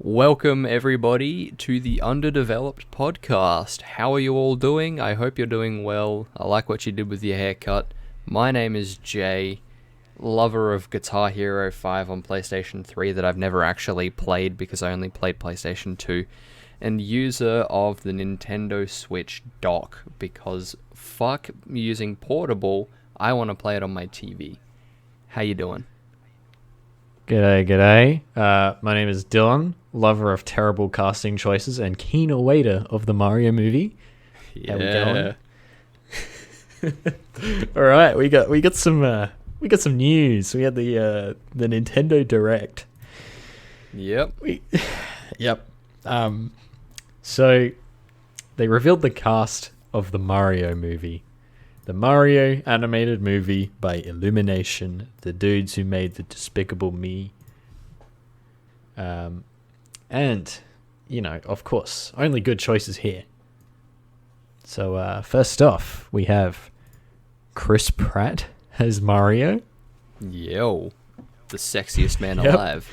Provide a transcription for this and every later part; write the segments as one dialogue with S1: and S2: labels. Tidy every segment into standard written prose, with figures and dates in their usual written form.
S1: Welcome, everybody, to the Underdeveloped podcast. How are you all doing? I hope you're doing well. I like what you did with your haircut. My name is Jay, lover of Guitar Hero 5 on PlayStation 3 that I've never actually played because I only played PlayStation 2, and user of the Nintendo Switch dock because fuck using portable, I want to play it on my TV. How you doing?
S2: G'day. My name is Dylan, lover of terrible casting choices and keen awaiter of the Mario movie.
S1: Yeah.
S2: How we going? All right, we got some news. We had the Nintendo Direct.
S1: Yep.
S2: Yep. So they revealed the cast of the Mario movie. The Mario animated movie by Illumination, the dudes who made the Despicable Me. And, you know, of course, only good choices here. So, first off, we have Chris Pratt as Mario.
S1: Yo. The sexiest man
S2: Yep.
S1: alive.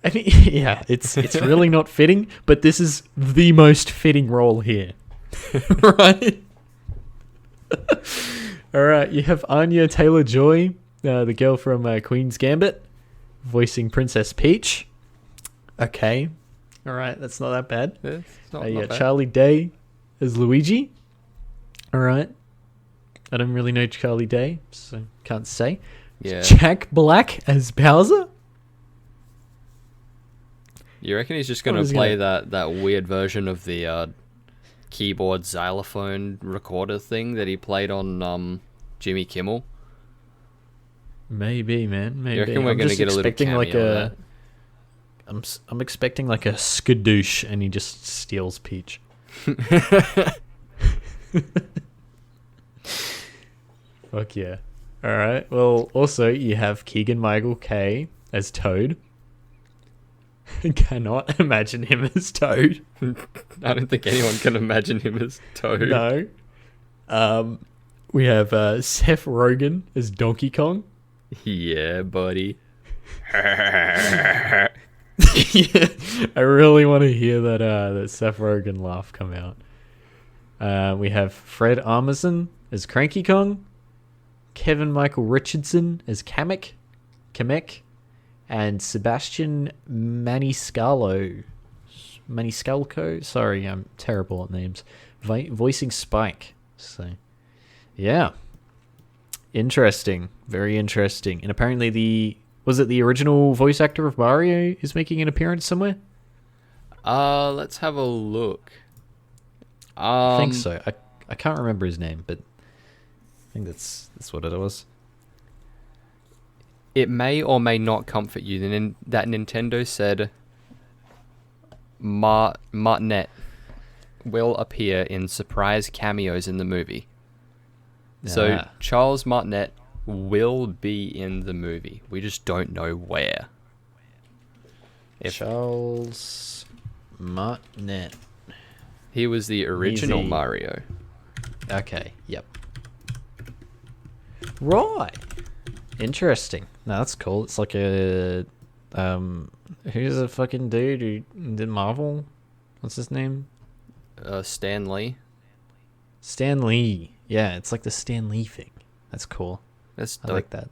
S2: I mean, yeah, it's really not fitting, but this is the most fitting role here. Right? Alright, you have Anya Taylor-Joy, the girl from Queen's Gambit, voicing Princess Peach. Okay. Alright, that's not that bad.
S1: It's not
S2: You got
S1: bad.
S2: Charlie Day as Luigi. Alright. I don't really know Charlie Day, so can't say.
S1: Yeah.
S2: Jack Black as Bowser.
S1: You reckon he's just
S2: What
S1: going
S2: is
S1: to
S2: he
S1: play that weird version of the keyboard xylophone recorder thing that he played on Jimmy Kimmel?
S2: Maybe, man. Maybe.
S1: You reckon we're
S2: I'm
S1: going to
S2: just
S1: get a little
S2: expecting
S1: cameo
S2: like
S1: of that?
S2: I'm expecting like a skadoosh, and he just steals Peach. Fuck yeah! All right. Well, also you have Keegan-Michael Kay as Toad. Cannot imagine him as Toad.
S1: I don't think anyone can imagine him as Toad.
S2: No. We have Seth Rogen as Donkey Kong.
S1: Yeah, buddy.
S2: Yeah, I really want to hear that Seth Rogen laugh come out. We have Fred Armisen as Cranky Kong, Kevin Michael Richardson as Kamek, and Sebastian Maniscalco. Sorry, I'm terrible at names. Voicing Spike. So, yeah. Interesting. Very interesting. And apparently was it the original voice actor of Mario is making an appearance somewhere?
S1: Let's have a look.
S2: I think so. I can't remember his name, but I think that's what it was.
S1: It may or may not comfort you that Nintendo said Martinet will appear in surprise cameos in the movie. So Charles Martinet will be in the movie. We just don't know where.
S2: Charles Martinet.
S1: He was the original
S2: Easy.
S1: Mario.
S2: Okay, yep. Right. Interesting. No, that's cool. It's like a who's a fucking dude who did Marvel? What's his name?
S1: Stan Lee.
S2: Stan Lee. Yeah, it's like the Stan Lee thing. That's cool.
S1: That's
S2: I like that.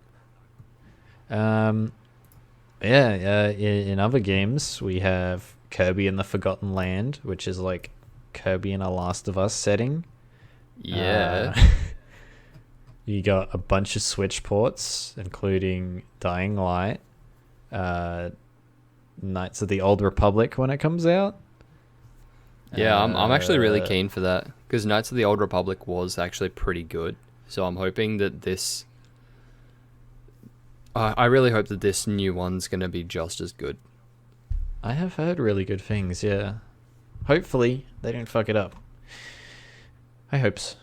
S2: In other games we have Kirby and the Forgotten Land, which is like Kirby in a Last of Us setting.
S1: Yeah.
S2: You got a bunch of Switch ports, including Dying Light, Knights of the Old Republic when it comes out.
S1: Yeah, I'm actually really keen for that because Knights of the Old Republic was actually pretty good. So I'm hoping that this. I really hope that this new one's gonna be just as good.
S2: I have heard really good things. Yeah, hopefully they don't fuck it up. I hopes.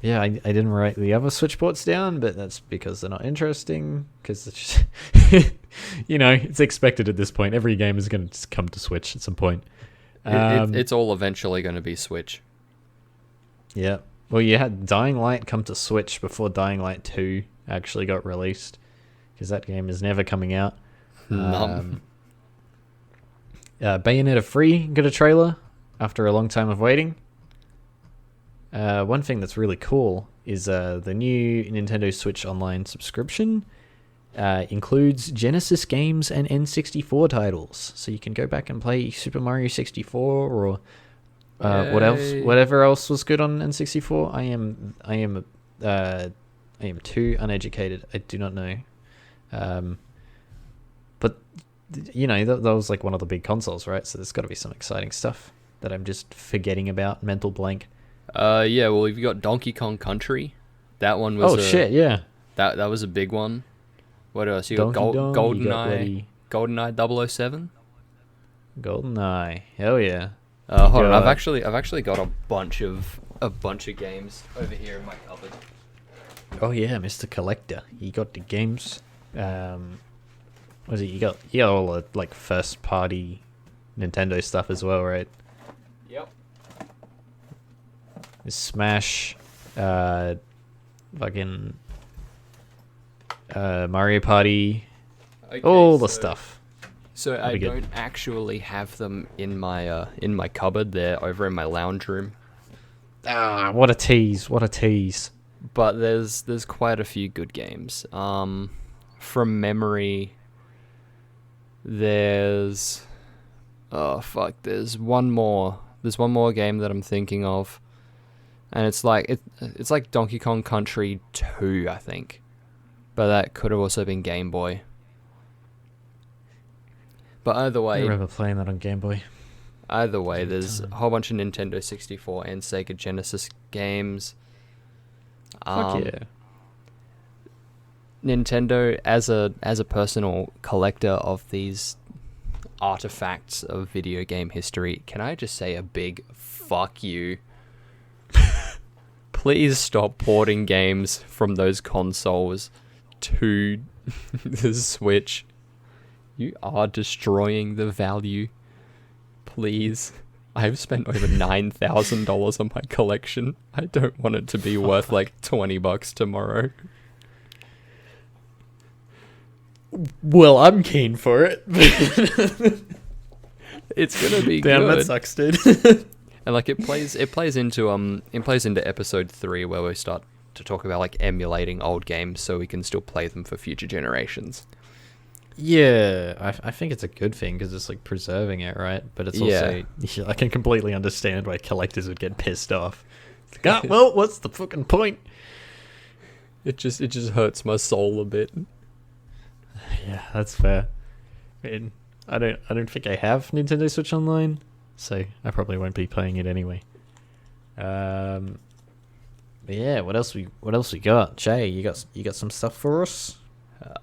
S2: Yeah, I didn't write the other Switch ports down, but that's because they're not interesting. Because it's just, it's expected at this point. Every game is going to come to Switch at some point.
S1: It's all eventually going to be Switch.
S2: Yeah. Well, you had Dying Light come to Switch before Dying Light 2 actually got released. because that game is never coming out.
S1: Num.
S2: Bayonetta 3 got a trailer after a long time of waiting. One thing that's really cool is the new Nintendo Switch Online subscription includes Genesis games and N64 titles, so you can go back and play Super Mario 64 or whatever else was good on N64. I am too uneducated. I do not know. But you know, that was like one of the big consoles, right? So there's got to be some exciting stuff that I'm just forgetting about. Mental blank.
S1: Yeah, well, you've got Donkey Kong Country. That one was
S2: yeah.
S1: That was a big one. What else? You got
S2: GoldenEye.
S1: GoldenEye 007.
S2: GoldenEye. Hell yeah.
S1: Hold on, I've actually got a bunch of games over here in my cupboard.
S2: Oh yeah, Mr. Collector. You got the games. What is it? You got all the like first party Nintendo stuff as well, right?
S1: Yep.
S2: Smash, fucking Mario Party,
S1: Okay,
S2: all the stuff.
S1: So I don't actually have them in my cupboard. They're over in my lounge room.
S2: Ah, what a tease! What a tease!
S1: But there's quite a few good games. From memory, there's one more game that I'm thinking of, and it's like Donkey Kong Country 2, I think, but that could have also been Game Boy. But either way,
S2: I remember playing that on Game Boy.
S1: Either way, there's a whole bunch of Nintendo 64 and Sega Genesis games.
S2: Fuck yeah.
S1: Nintendo, as a personal collector of these artifacts of video game history, can I just say a big fuck you? Please stop porting games from those consoles to the Switch. You are destroying the value. Please. I've spent over $9,000 on my collection. I don't want it to be worth like $20 tomorrow.
S2: Well, I'm keen for it.
S1: It's gonna be
S2: Damn,
S1: good.
S2: that sucks, dude.
S1: And like it plays into episode 3 where we start to talk about like emulating old games so we can still play them for future generations.
S2: Yeah, I think it's a good thing because it's like preserving it, right? But it's also I can completely understand why collectors would get pissed off. It's like, well, what's the fucking point?
S1: It just hurts my soul a bit.
S2: Yeah, that's fair. I mean, I don't think I have Nintendo Switch Online, so I probably won't be playing it anyway. But yeah, what else we got? Jay, you got some stuff for us?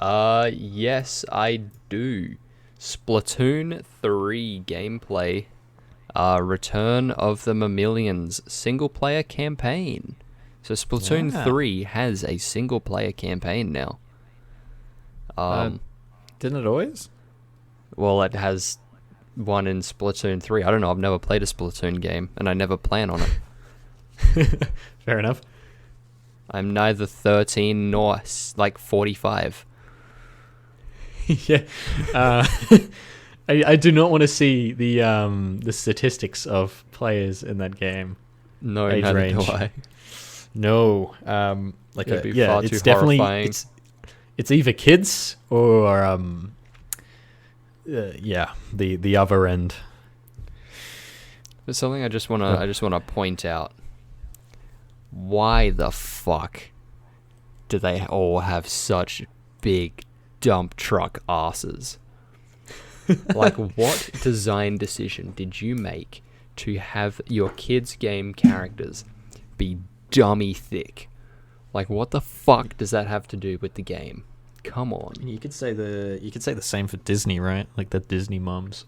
S1: Yes, I do. Splatoon 3 gameplay. Return of the Mammalians single player campaign. So Splatoon 3 has a single player campaign now.
S2: Didn't it always?
S1: Well, it has one in Splatoon 3. I don't know. I've never played a Splatoon game, and I never plan on it.
S2: Fair enough.
S1: I'm neither 13 nor like 45.
S2: Yeah. I do not want to see the statistics of players in that game.
S1: No,
S2: age
S1: neither
S2: range.
S1: do I.
S2: No. Like
S1: It'd be
S2: yeah,
S1: far
S2: it's
S1: too
S2: definitely
S1: horrifying.
S2: it's either kids or the other end.
S1: There's something I just wanna point out. Why the fuck do they all have such big dump truck asses? Like, what design decision did you make to have your kids' game characters be dummy thick? Like, what the fuck does that have to do with the game? Come on.
S2: You could say the same for Disney, right? Like the Disney mums,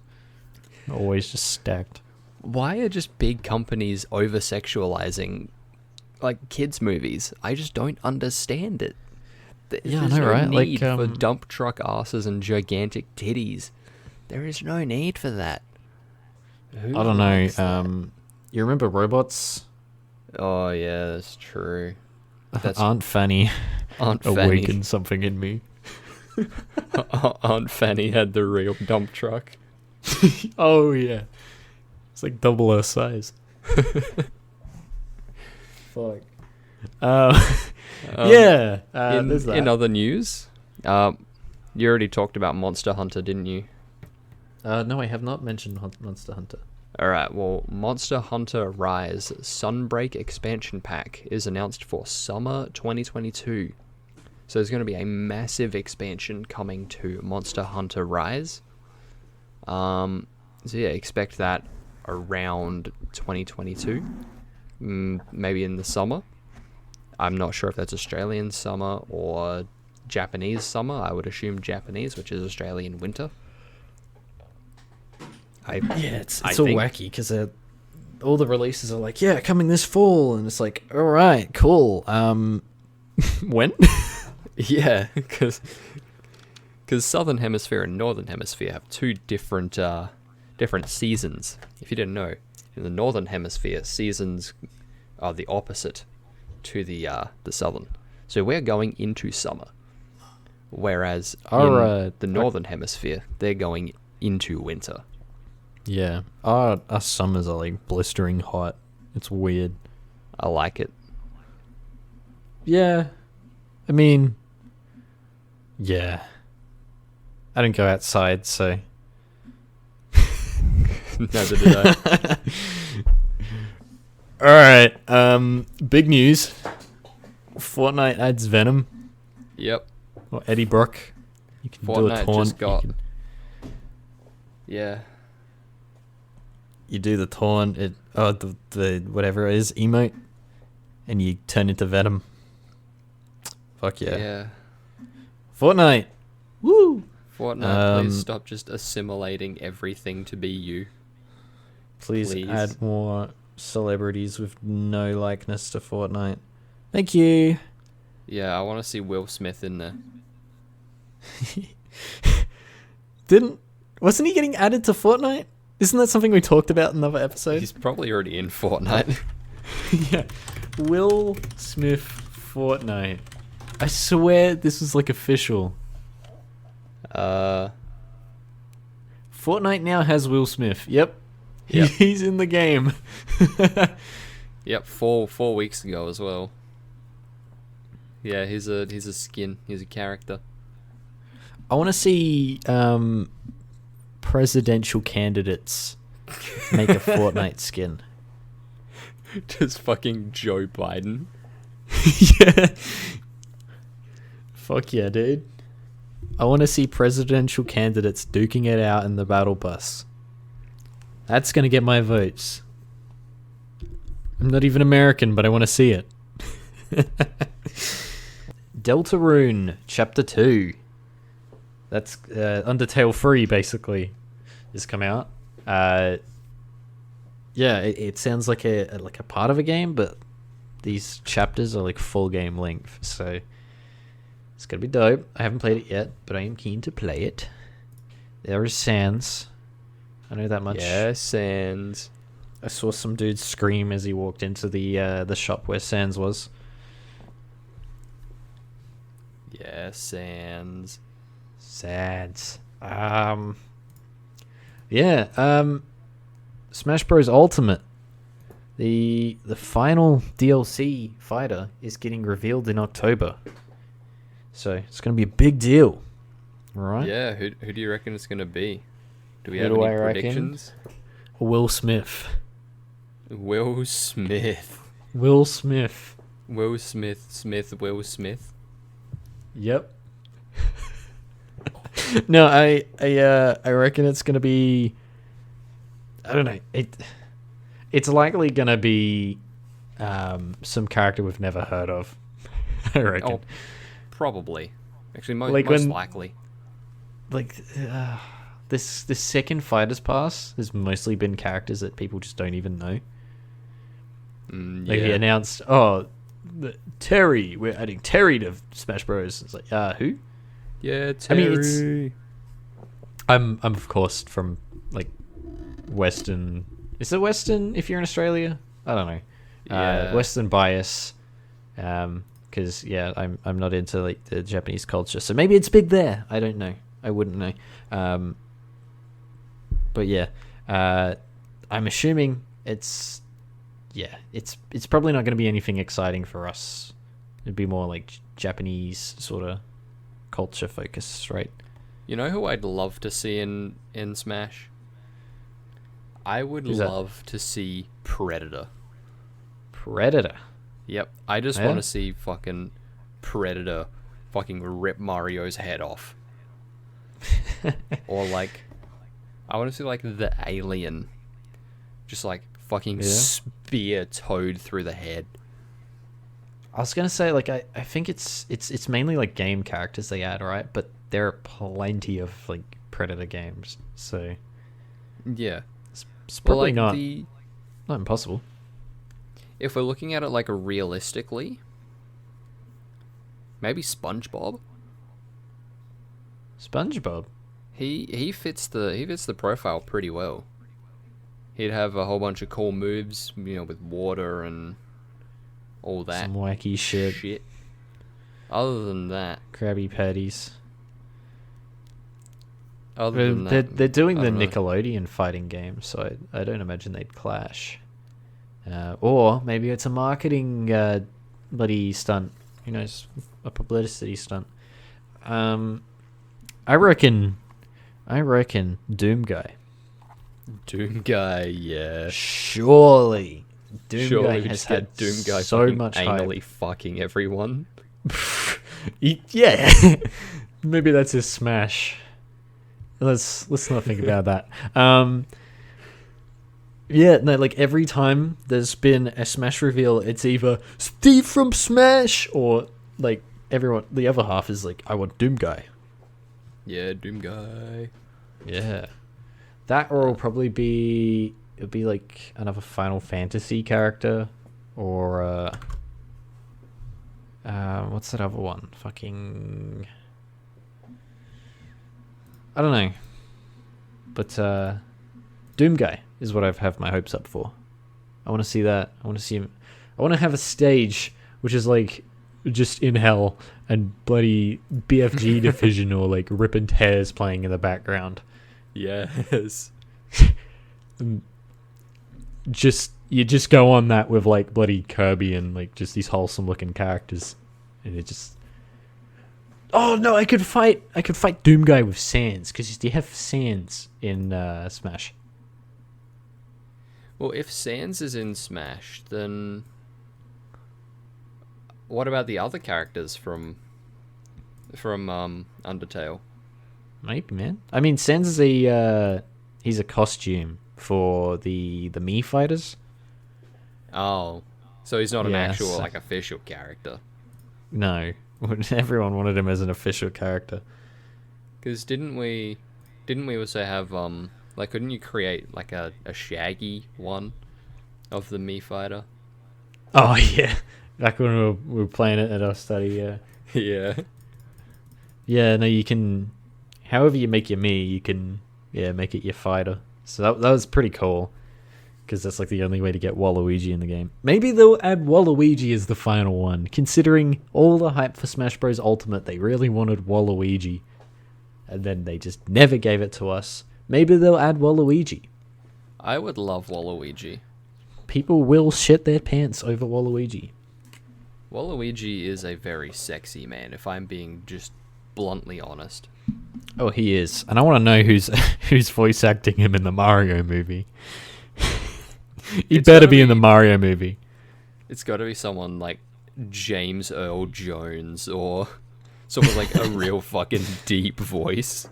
S2: always just stacked.
S1: Why are just big companies over-sexualizing like kids' movies? I just don't understand it.
S2: Yeah, I
S1: There's
S2: know,
S1: no
S2: right?
S1: need
S2: Like,
S1: for dump truck asses and gigantic titties. There is no need for that. Who
S2: I don't
S1: likes
S2: know.
S1: that?
S2: You remember robots?
S1: Oh yeah, that's true. That's
S2: Aunt Fanny
S1: Aunt Fanny.
S2: awakened something in me.
S1: Aunt Fanny had the real dump truck.
S2: Oh yeah, it's like double her size. Fuck. Yeah. There's that.
S1: In other news, you already talked about Monster Hunter, didn't you?
S2: No, I have not mentioned Monster Hunter.
S1: Alright, well, Monster Hunter Rise Sunbreak expansion pack is announced for summer 2022. So there's going to be a massive expansion coming to Monster Hunter Rise. So yeah, expect that around 2022. Maybe in the summer. I'm not sure if that's Australian summer or Japanese summer. I would assume Japanese, which is Australian winter.
S2: It's all wacky because all the releases are like, yeah, coming this fall, and it's like, all right, cool. When?
S1: Yeah, because Southern Hemisphere and Northern Hemisphere have two different seasons. If you didn't know, in the Northern Hemisphere, seasons are the opposite to the Southern. So we're going into summer, whereas in the Northern Hemisphere, they're going into winter.
S2: Yeah, our summers are like blistering hot. It's weird.
S1: I like it.
S2: Yeah, I mean, yeah. I didn't go outside, so.
S1: Neither did I.
S2: Alright, big news. Fortnite adds Venom.
S1: Yep.
S2: Or Eddie Brock. You can do a
S1: Fortnite
S2: taunt.
S1: just got... Yeah.
S2: You do the taunt, the whatever it is, emote, and you turn into Venom. Fuck yeah.
S1: Yeah.
S2: Fortnite! Woo!
S1: Fortnite, please stop just assimilating everything to be you.
S2: Please add more celebrities with no likeness to Fortnite. Thank you.
S1: Yeah, I want to see Will Smith in there.
S2: Wasn't he getting added to Fortnite? Isn't that something we talked about in another episode?
S1: He's probably already in Fortnite.
S2: Yeah. Will Smith Fortnite. I swear this was like official.
S1: Yep.
S2: Fortnite now has Will Smith. Yep. He's in the game.
S1: Yep, 4 weeks ago as well. Yeah, he's a skin. He's a character.
S2: I want to see presidential candidates make a Fortnite skin.
S1: Just fucking Joe Biden.
S2: Yeah. Fuck yeah, dude. I want to see presidential candidates duking it out in the battle bus. That's going to get my votes. I'm not even American, but I want to see it. Deltarune Chapter 2. That's Undertale 3, basically, has come out. Yeah, it sounds like a part of a game, but these chapters are like full game length, so it's gonna be dope. I haven't played it yet, but I am keen to play it. There is Sans. I know that much.
S1: Yeah, Sans.
S2: I saw some dude scream as he walked into the shop where Sans was.
S1: Yeah, Sans.
S2: Sans. Yeah. Smash Bros. Ultimate. The final DLC fighter is getting revealed in October. So it's going to be a big deal. Right?
S1: Yeah, who do you reckon it's going to be? Do we
S2: Who
S1: have
S2: do
S1: any
S2: I reckon?
S1: predictions?
S2: Will Smith.
S1: Will Smith.
S2: Will Smith.
S1: Will Smith. Will Smith.
S2: Yep. No, I reckon it's going to be... I don't know. It's likely going to be some character we've never heard of. I reckon.
S1: Oh, probably. Actually, most likely.
S2: Like, this second Fighters Pass has mostly been characters that people just don't even know. Like he announced, Terry, we're adding Terry to Smash Bros. It's like, who?
S1: Yeah, Terry.
S2: I mean, I'm of course from like Western. Is it Western if you're in Australia? I don't know.
S1: Yeah.
S2: Western bias. because I'm not into like the Japanese culture, so maybe it's big there. I don't know. I wouldn't know. But yeah, I'm assuming it's probably not going to be anything exciting for us. It'd be more like Japanese sort of culture focus, right?
S1: You know who I'd love to see in Smash? I would love to see Predator.
S2: Predator?
S1: Yep. I just want to see fucking Predator fucking rip Mario's head off. Or like, I want to see like the alien just like fucking spear Toad through the head.
S2: I was gonna say, like, I think it's mainly like game characters they add, right? But there are plenty of like Predator games, so
S1: yeah,
S2: it's probably
S1: like
S2: not impossible.
S1: If we're looking at it like realistically, maybe SpongeBob.
S2: SpongeBob.
S1: He fits the profile pretty well. He'd have a whole bunch of cool moves, you know, with water and all that.
S2: Some wacky shit.
S1: Other than that,
S2: Krabby Patties.
S1: Other than that,
S2: they're doing the Nickelodeon fighting game, so I don't imagine they'd clash. Or maybe it's a marketing bloody stunt. Who knows? A publicity stunt. I reckon Doom Guy.
S1: Doom Guy, yeah.
S2: Surely Doom Guy has had
S1: Doom Guy
S2: so much
S1: anally
S2: hype.
S1: fucking everyone.
S2: Yeah. Maybe that's his smash. Let's not think about that. Yeah, no, like every time there's been a Smash reveal, it's either Steve from Smash or like everyone. The other half is like, I want Doom Guy.
S1: Yeah, Doom Guy.
S2: Yeah, that or it'll probably be like another Final Fantasy character, or what's that other one? Fucking, I don't know. But Doom Guy is what I have my hopes up for. I want to see that. I want to see him. I want to have a stage which is like just in hell and bloody BFG Division or like Rip and Tears playing in the background.
S1: Yes.
S2: You just go on that with like bloody Kirby and like just these wholesome looking characters, and it just. Oh no! I could fight Doom Guy with Sans, because do you have Sans in Smash?
S1: Well, if Sans is in Smash, then what about the other characters from Undertale?
S2: Maybe, man. I mean, Sans is he's a costume for the Mii fighters.
S1: Oh, so he's not an
S2: Yeah,
S1: actual
S2: so-
S1: like official character.
S2: No, everyone wanted him as an official character.
S1: Because didn't we also have like, couldn't you create like a Shaggy one of the Mii fighter?
S2: Oh yeah, back when we were playing it at our study. Yeah.
S1: Yeah.
S2: Yeah. No, you can. However you make your Mii, you can make it your fighter. So that was pretty cool. Because that's like the only way to get Waluigi in the game. Maybe they'll add Waluigi as the final one. Considering all the hype for Smash Bros. Ultimate, they really wanted Waluigi. And then they just never gave it to us. Maybe they'll add Waluigi.
S1: I would love Waluigi.
S2: People will shit their pants over Waluigi.
S1: Waluigi is a very sexy man, if I'm being just bluntly honest.
S2: Oh, he is. And I want to know who's voice acting him in the Mario movie. He better be in the Mario movie.
S1: It's got to be someone like James Earl Jones or someone like a real fucking deep voice.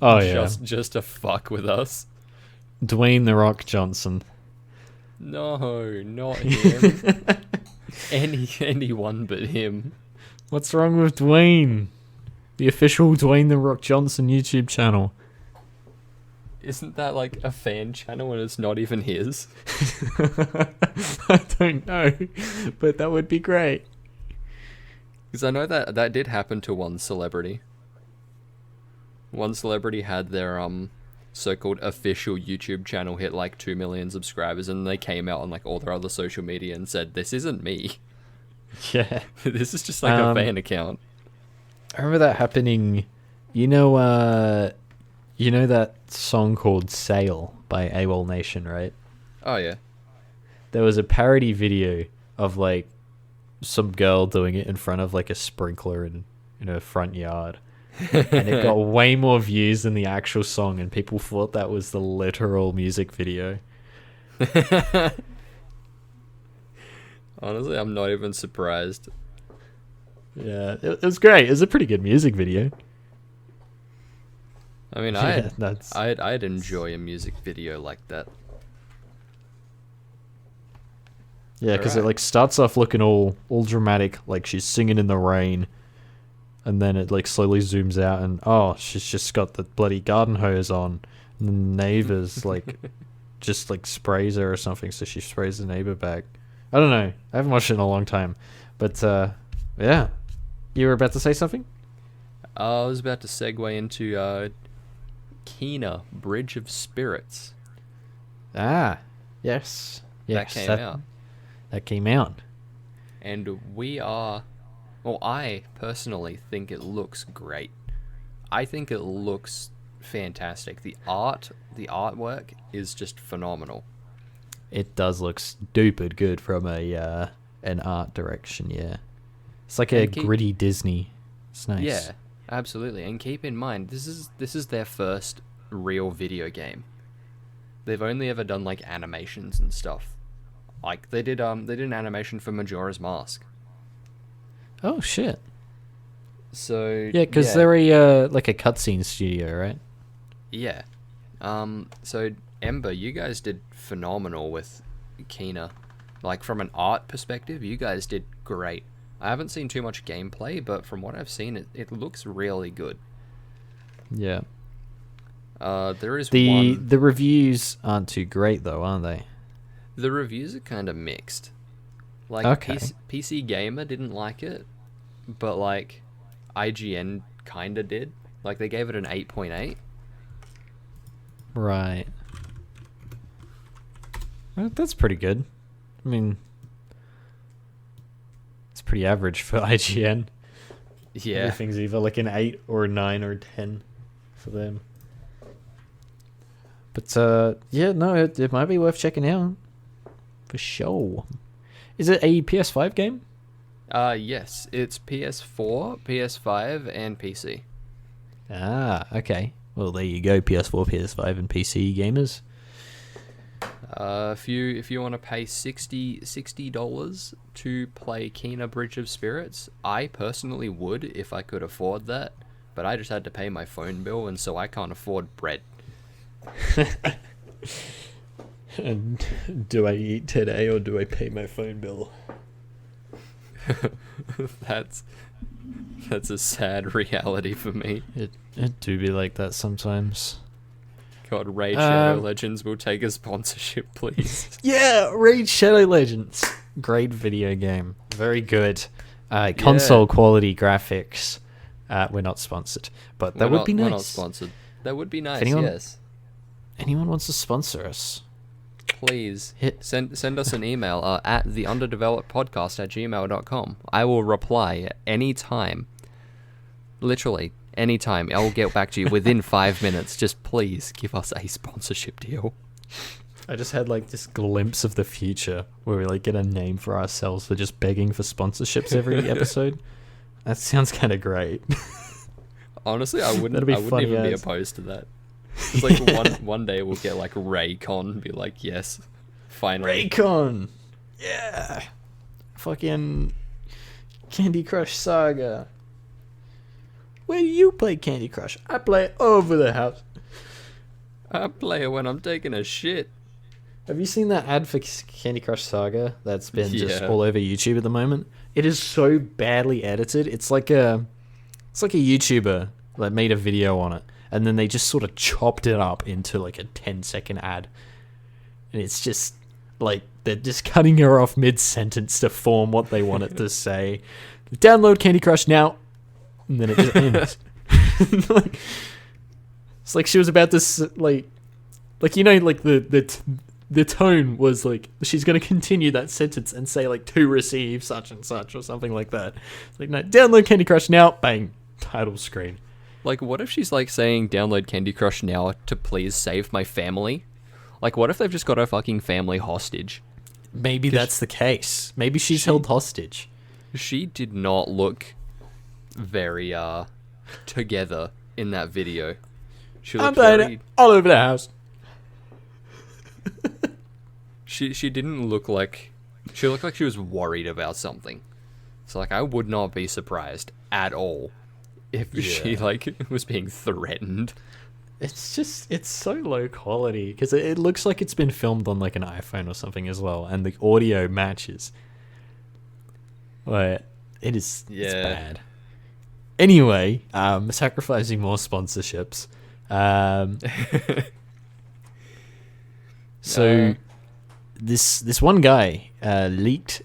S2: Oh yeah,
S1: just to fuck with us.
S2: Dwayne The Rock Johnson.
S1: No, not him. Anyone but him.
S2: What's wrong with Dwayne? The official Dwayne The Rock Johnson YouTube channel.
S1: Isn't that like a fan channel and it's not even his?
S2: I don't know, but that would be great.
S1: Because I know that did happen to one celebrity. One celebrity had their so-called official YouTube channel hit like 2 million subscribers, and they came out on like all their other social media and said, "This isn't me."
S2: Yeah.
S1: This is just like a fan account.
S2: I remember that happening. You know that song called Sail by AWOL Nation, right?
S1: Oh yeah.
S2: There was a parody video of like some girl doing it in front of like a sprinkler in her front yard. And it got way more views than the actual song, and people thought that was the literal music video.
S1: Honestly, I'm not even surprised.
S2: Yeah, it was great. It was a pretty good music video.
S1: I mean,
S2: Yeah,
S1: I'd enjoy a music video like that.
S2: Yeah, because it like starts off looking all dramatic, like she's singing in the rain, and then it like slowly zooms out, and she's just got the bloody garden hose on, and the neighbor's like just like sprays her or something, so she sprays the neighbor back. I don't know. I haven't watched it in a long time, but yeah, you were about to say something.
S1: I was about to segue into Kina, Bridge of Spirits.
S2: Ah, yes,
S1: That came out.
S2: That came out.
S1: And I personally think it looks great. I think it looks fantastic. The artwork is just phenomenal.
S2: It does look stupid good from an art direction, yeah. It's like a gritty Disney. It's nice.
S1: Yeah, absolutely. And keep in mind, this is their first real video game. They've only ever done like animations and stuff. Like they did an animation for Majora's Mask.
S2: Oh shit.
S1: So
S2: yeah, because they're a like a cutscene studio, right?
S1: Yeah. So Ember, you guys did phenomenal with Kina. Like from an art perspective, you guys did great. I haven't seen too much gameplay, but from what I've seen, it looks really good.
S2: Yeah.
S1: There is
S2: the reviews aren't too great though, aren't they?
S1: The reviews are kind of mixed. Like
S2: okay.
S1: PC Gamer didn't like it, but like IGN kind of did. Like they gave it an 8.8.
S2: Right. Well, that's pretty good. I mean, it's pretty average for IGN.
S1: Yeah.
S2: Everything's either like an 8 or a 9 or a 10 for them. But yeah, no, it might be worth checking out. For sure. Is it a PS5 game?
S1: Yes, it's PS4, PS5, and PC.
S2: Ah, okay. Well, there you go, PS4, PS5, and PC gamers.
S1: If you want to pay $60 to play Kina Bridge of Spirits, I personally would if I could afford that, but I just had to pay my phone bill, and so I can't afford bread.
S2: And do I eat today or do I pay my phone bill?
S1: That's a sad reality for me.
S2: It do be like that sometimes.
S1: God, Raid Shadow Legends will take a sponsorship, please.
S2: Yeah, Raid Shadow Legends. Great video game. Very good. Console quality graphics. We're not sponsored, but that would be nice.
S1: We're not sponsored. That would be nice, yes.
S2: Anyone wants to sponsor us?
S1: Please send us an email at theunderdevelopedpodcast@gmail.com. I will reply anytime. Literally anytime. I will get back to you within 5 minutes. Just please give us a sponsorship deal.
S2: I just had like this glimpse of the future where we like get a name for ourselves for just begging for sponsorships every episode. That sounds kind of great.
S1: Honestly, I wouldn't even be opposed to that. It's like one day we'll get like Raycon and be like, yes, finally.
S2: Raycon! Yeah! Fucking Candy Crush Saga. Where do you play Candy Crush? I play it over the house.
S1: I play it when I'm taking a shit.
S2: Have you seen that ad for Candy Crush Saga that's been just all over YouTube at the moment? It is so badly edited. It's like a YouTuber that made a video on it, and then they just sort of chopped it up into like a 10-second ad. And it's just like they're just cutting her off mid-sentence to form what they want it to say. Download Candy Crush now. And then it just ends. It's like she was about to like you know, like the the tone was like she's going to continue that sentence and say like to receive such and such or something like that. It's like, no, download Candy Crush now. Bang, title screen.
S1: Like, what if she's like saying download Candy Crush now to please save my family? Like, what if they've just got her fucking family hostage?
S2: Maybe that's the case. Maybe she's held hostage.
S1: She did not look very together in that video. She looked very
S2: all over the house.
S1: She didn't look like she looked like she was worried about something. So like I would not be surprised at all if she like was being threatened.
S2: It's so low quality because it looks like it's been filmed on like an iPhone or something as well, and the audio matches. But it's bad. Anyway, sacrificing more sponsorships. So this one guy leaked.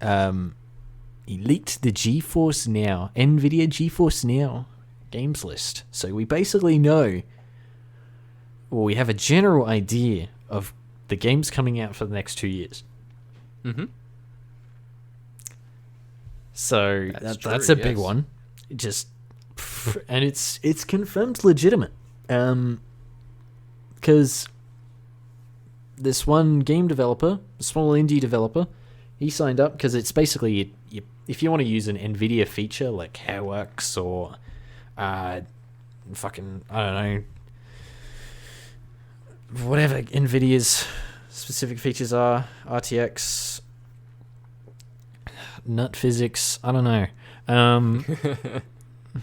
S2: He leaked the GeForce Now, Nvidia GeForce Now games list. So we basically know, well, we have a general idea of the games coming out for the next 2 years.
S1: Mm-hmm.
S2: So that's a big one. And it's confirmed legitimate. Because this one game developer, a small indie developer, he signed up because it's basically if you want to use an Nvidia feature like Hairworks or fucking, I don't know, whatever Nvidia's specific features are, RTX, nut physics, I don't know.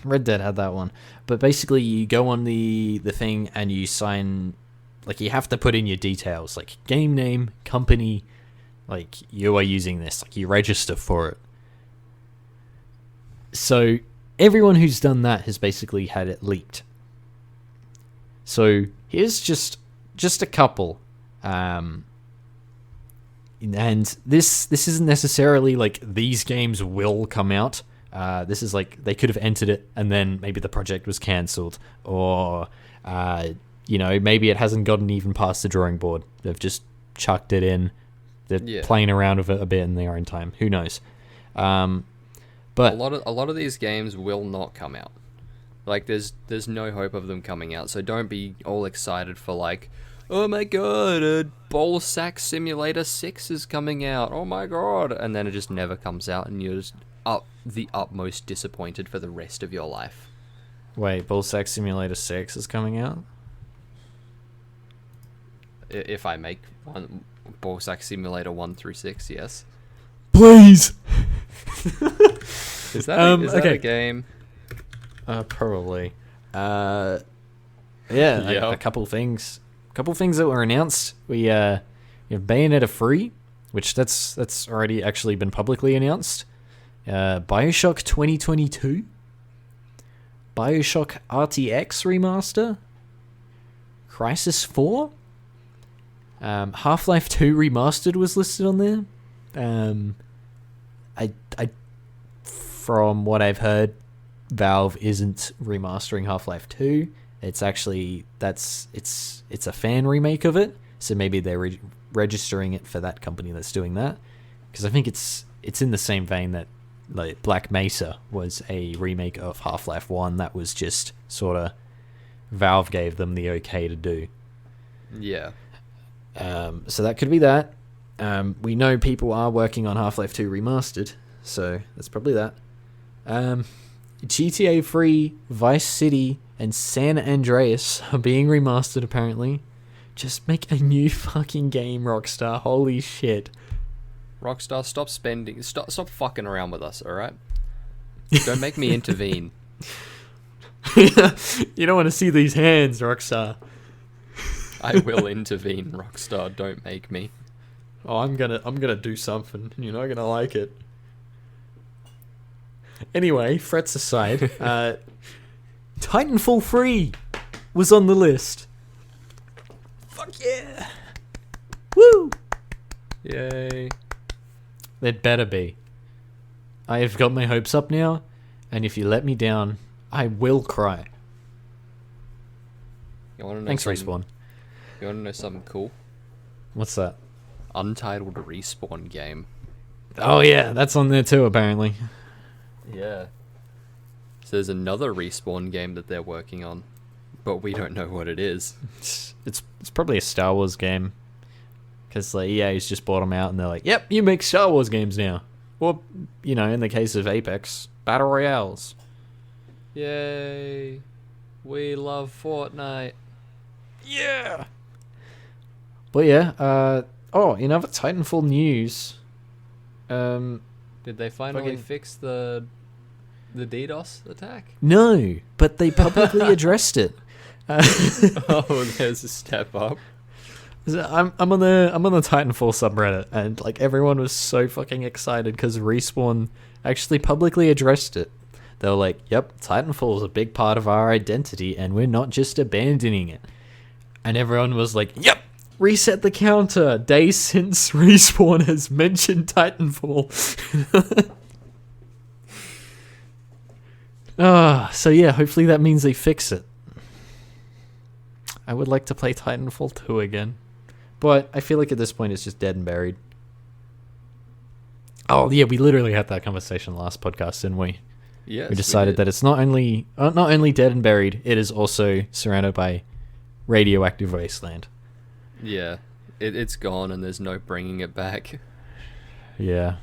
S2: Red Dead had that one. But basically you go on the thing and you sign, like you have to put in your details, like game name, company, like you are using this, like you register for it. So everyone who's done that has basically had it leaked. So here's just a couple. And this isn't necessarily like these games will come out. This is like they could have entered it and then maybe the project was cancelled, or maybe it hasn't gotten even past the drawing board. They've just chucked it in. They're playing around with it a bit in their own time. Who knows? But
S1: a lot of these games will not come out. Like there's no hope of them coming out. So don't be all excited for like, oh my god, Bowl Sack Simulator 6 is coming out. Oh my god, and then it just never comes out, and you're just the utmost disappointed for the rest of your life.
S2: Wait, Bowl Sack Simulator 6 is coming out?
S1: If I make one Bowl Sack Simulator 1 through 6, yes.
S2: Please.
S1: Is that a game?
S2: Probably. A couple things that were announced. We have Bayonetta 3, which that's already actually been publicly announced. BioShock 2022. BioShock RTX remaster. Crisis 4. Half-Life 2 Remastered was listed on there. I from what I've heard, Valve isn't remastering Half-Life 2. It's actually it's a fan remake of it. So maybe they're registering it for that company that's doing that. Because I think it's in the same vein that like Black Mesa was a remake of Half-Life 1 that was just sort of Valve gave them the okay to do.
S1: Yeah.
S2: So that could be that. We know people are working on Half-Life 2 Remastered, so that's probably that. GTA 3, Vice City, and San Andreas are being remastered apparently. Just make a new fucking game, Rockstar. Holy shit.
S1: Rockstar, stop fucking around with us, alright? Don't make me intervene.
S2: You don't want to see these hands, Rockstar.
S1: I will intervene, Rockstar. Don't make me.
S2: Oh, I'm gonna do something. You're not gonna like it. Anyway, threats aside, Titanfall 3 was on the list. Fuck yeah! Woo!
S1: Yay!
S2: It better be. I have got my hopes up now, and if you let me down, I will cry.
S1: You wanna know
S2: Thanks, Respawn.
S1: You wanna know something cool?
S2: What's that?
S1: Untitled Respawn game.
S2: Oh yeah, that's on there too apparently.
S1: Yeah. So there's another Respawn game that they're working on, but we don't know what it is.
S2: It's probably a Star Wars game, because like EA's just bought them out and they're like, yep, you make Star Wars games now. Or, you know, in the case of Apex, Battle Royales.
S1: Yay. We love Fortnite.
S2: Yeah. But yeah, in other Titanfall news,
S1: Did they finally
S2: fucking-
S1: fix the DDoS attack?
S2: no, but they publicly addressed it.
S1: Oh, there's a step up.
S2: I'm on the Titanfall subreddit, and like everyone was so fucking excited because Respawn actually publicly addressed it. They were like, "Yep, Titanfall is a big part of our identity, and we're not just abandoning it." And everyone was like, "Yep, reset the counter. Days since Respawn has mentioned Titanfall." So yeah, hopefully that means they fix it. I would like to play Titanfall 2 again. But I feel like at this point it's just dead and buried. Oh yeah, we literally had that conversation last podcast, didn't we?
S1: Yes,
S2: We decided that it's not only dead and buried, it is also surrounded by radioactive wasteland.
S1: Yeah, it's gone and there's no bringing it back.
S2: Yeah.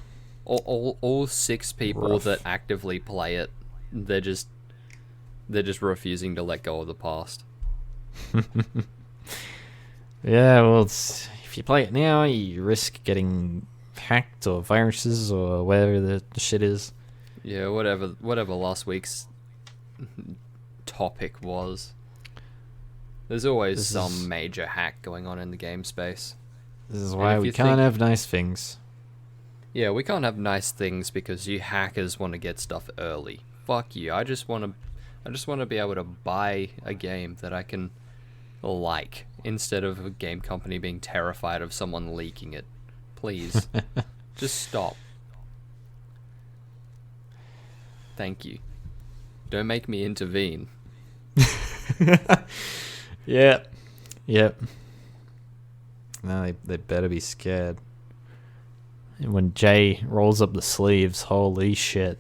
S1: All 6 people
S2: Rough.
S1: that actively play it, they're just refusing to let go of the past.
S2: Yeah, well, if you play it now, you risk getting hacked or viruses or whatever the shit is.
S1: Yeah, whatever last week's topic was. There's always some major hack going on in the game space.
S2: This is
S1: And
S2: why
S1: if
S2: we
S1: you
S2: can't
S1: think-
S2: have nice things.
S1: Yeah, we can't have nice things because you hackers want to get stuff early. Fuck you. I just want to be able to buy a game that I can like instead of a game company being terrified of someone leaking it. Please. Just stop. Thank you. Don't make me intervene.
S2: Yep. No, they better be scared. And when Jay rolls up the sleeves, holy shit.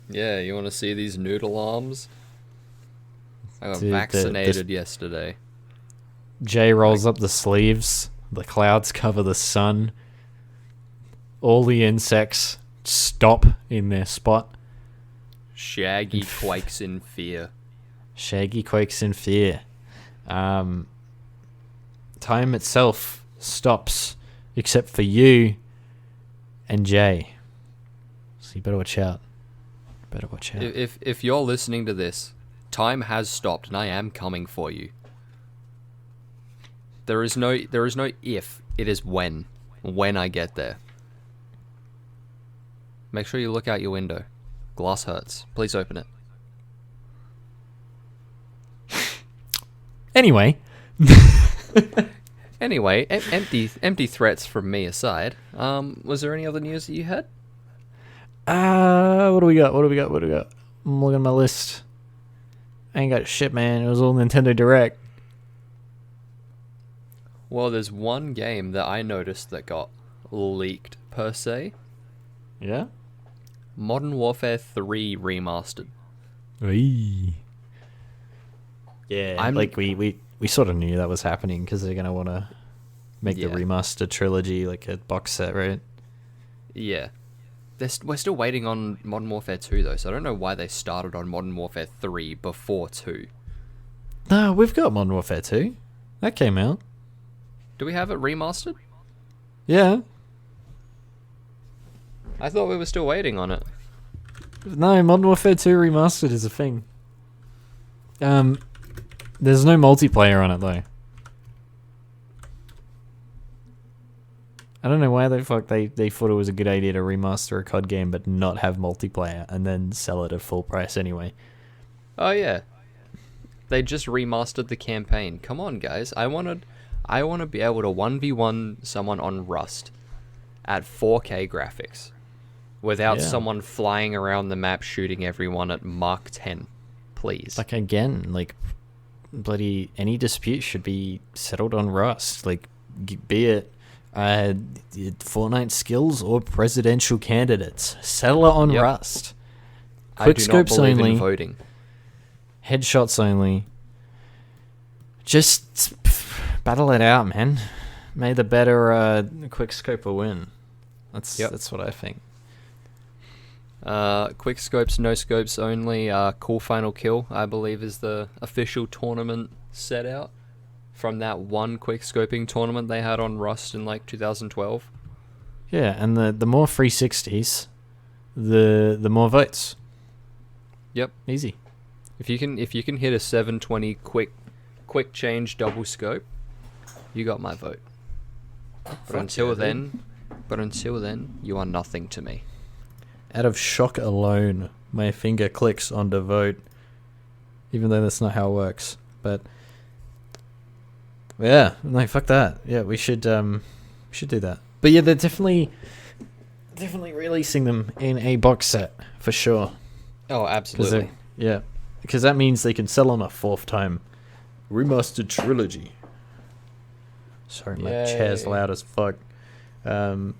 S1: Yeah, you want to see these noodle arms? I got
S2: Dude,
S1: vaccinated yesterday.
S2: Jay rolls up the sleeves, the clouds cover the sun, all the insects stop in their spot.
S1: Shaggy quakes in fear.
S2: Shaggy quakes in fear. Time itself stops, except for you and Jay. So you better watch out.
S1: If you're listening to this, time has stopped and I am coming for you. There is no if, it is when I get there. Make sure you look out your window. Glass hurts. Please open it.
S2: Anyway.
S1: Anyway, empty threats from me aside. Was there any other news that you had?
S2: What do we got? I'm looking at my list. I ain't got shit, man. It was all Nintendo Direct.
S1: Well, there's one game that I noticed that got leaked, per se.
S2: Yeah?
S1: Modern Warfare 3 Remastered.
S2: Yeah, like we sort of knew that was happening because they're going to want to make the remastered trilogy like a box set, right?
S1: Yeah. We're still waiting on Modern Warfare 2, though, so I don't know why they started on Modern Warfare 3 before 2.
S2: No, we've got Modern Warfare 2. That came out.
S1: Do we have it remastered?
S2: Yeah.
S1: I thought we were still waiting on it.
S2: No, Modern Warfare 2 Remastered is a thing. There's no multiplayer on it, though. I don't know why they thought it was a good idea to remaster a COD game but not have multiplayer and then sell it at full price anyway.
S1: Oh, yeah. They just remastered the campaign. Come on, guys. I want to be able to 1v1 someone on Rust at 4K graphics without someone flying around the map shooting everyone at Mark 10. Please.
S2: Like, again, like, bloody any dispute should be settled on Rust. Like, be it Fortnite skills or presidential candidates. Settle it on
S1: Yep.
S2: Rust.
S1: I do not
S2: Quickscopes
S1: believe
S2: only.
S1: in voting.
S2: Headshots only. Just battle it out, man. May the better quickscoper win. That's what I think.
S1: Quick scopes, no scopes only. Cool Final Kill, I believe, is the official tournament set out from that one quick scoping tournament they had on Rust in like 2012.
S2: Yeah, and the more 360s, the more votes.
S1: Yep.
S2: Easy.
S1: If you can hit a 720 quick change double scope, you got my vote. But until then, you are nothing to me.
S2: Out of shock alone, my finger clicks on the vote, even though that's not how it works. But yeah, no, fuck that. Yeah, we should do that. But yeah, they're definitely releasing them in a box set for sure.
S1: Oh, absolutely.
S2: Yeah, because that means they can sell on a fourth time. Remastered trilogy. Sorry, my chair's loud as fuck. Oh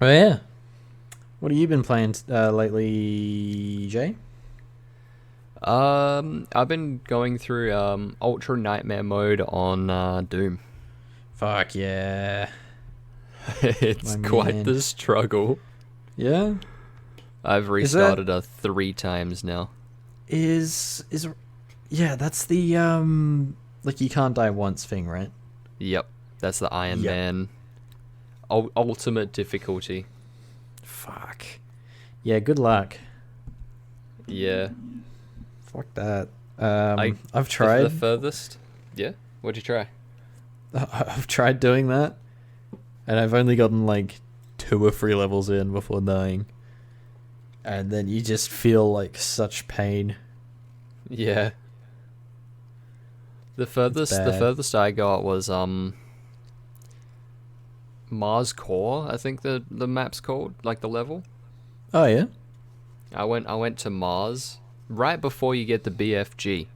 S2: yeah. What have you been playing lately, Jay?
S1: I've been going through Ultra Nightmare mode on Doom.
S2: Fuck yeah.
S1: It's
S2: My
S1: quite
S2: man.
S1: the struggle.
S2: Yeah?
S1: I've restarted 3 times now.
S2: Yeah, that's the like you can't die once thing, right?
S1: Yep, that's the Iron Man ultimate difficulty.
S2: Fuck. Yeah, good luck.
S1: Yeah.
S2: Fuck that. I've
S1: The
S2: tried.
S1: furthest. Yeah. What'd you try?
S2: I've tried doing that, and I've only gotten like 2 or 3 levels in before dying, and then you just feel like such pain.
S1: Yeah. The furthest I got was Mars Core, I think the map's called, like the level.
S2: Oh yeah.
S1: I went to Mars right before you get the BFG.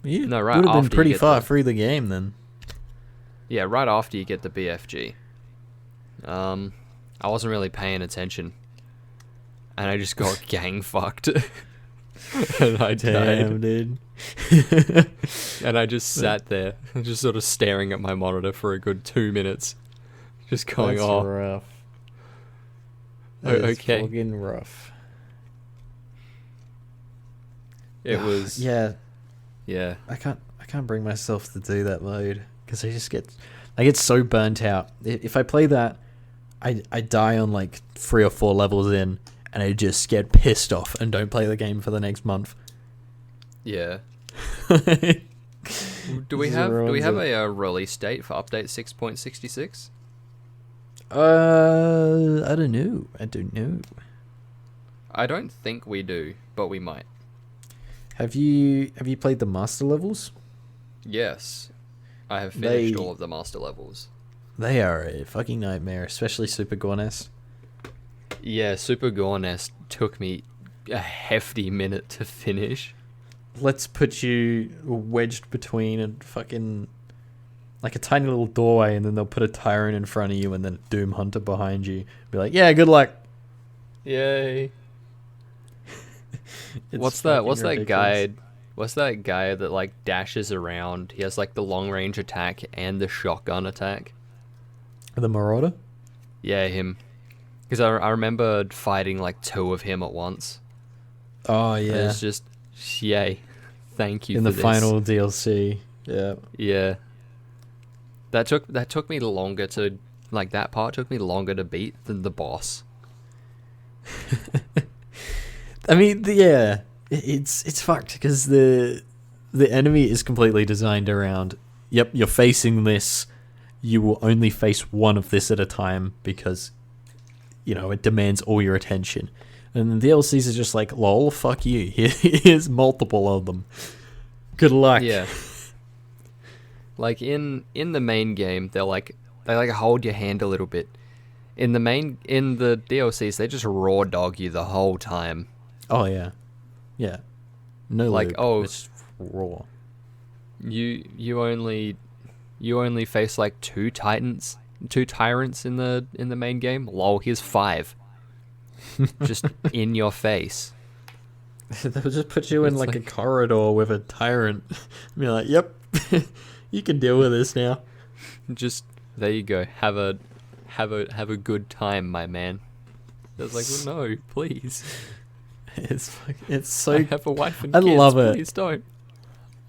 S2: You
S1: No, right
S2: would have been
S1: after you
S2: pretty
S1: get
S2: far
S1: the-
S2: through the game then.
S1: Yeah, right after you get the BFG. I wasn't really paying attention, and I just got gang fucked, and I died.
S2: Dude.
S1: And I just sat there, just sort of staring at my monitor for a good 2 minutes, just going,
S2: That's
S1: "Oh,
S2: rough.
S1: Oh,
S2: That is
S1: okay."
S2: fucking rough.
S1: It was,
S2: Yeah,
S1: yeah,
S2: I can't bring myself to do that mode because I get so burnt out. If I play that, I die on like 3 or 4 levels in, and I just get pissed off and don't play the game for the next month.
S1: yeah.
S2: It
S1: Do we
S2: Just
S1: have
S2: ruins it.
S1: a release date for update 6.66?
S2: I don't know.
S1: I don't think we do, but we might.
S2: Have you played the master levels?
S1: Yes, I have finished
S2: They-
S1: all of the master levels.
S2: They are a fucking nightmare, especially Super Gorness.
S1: Yeah, Super Gornest took me a hefty minute to finish.
S2: Let's put you wedged between a fucking like a tiny little doorway, and then they'll put a tyrant in front of you, and then a Doom Hunter behind you. Be like, yeah, good luck.
S1: Yay!
S2: It's
S1: What's that
S2: fucking
S1: guy?
S2: ridiculous.
S1: What's that guy that like dashes around? He has like the long range attack and the shotgun attack.
S2: The Marauder?
S1: Yeah, him. Because I remember fighting like 2 of him at once.
S2: Oh
S1: And
S2: yeah.
S1: it's just, yay. Thank you
S2: In
S1: for
S2: the
S1: this.
S2: final DLC. Yeah.
S1: Yeah. That took me longer to, like, that part took me longer to beat than the boss.
S2: I mean, yeah, it's fucked because the enemy is completely designed around. Yep, you're facing this. You will only face one of this at a time because, it demands all your attention. And the DLCs are just like, lol, fuck you. Here's multiple of them. Good luck.
S1: Yeah. Like in the main game, they hold your hand a little bit. In the DLCs, they just raw dog you the whole time.
S2: Oh yeah. Yeah. No
S1: Like,
S2: lube.
S1: oh,
S2: It's raw.
S1: you only face like two tyrants in the main game. Lol, here's 5. Just in your face.
S2: They'll just put you in
S1: It's
S2: like a
S1: like-
S2: corridor with a tyrant. Be like, yep, you can deal with this now.
S1: Just there you go. Have a good time, my man. I was like, well, no, please.
S2: It's so.
S1: I have a wife and
S2: I
S1: kids.
S2: love it.
S1: Please don't.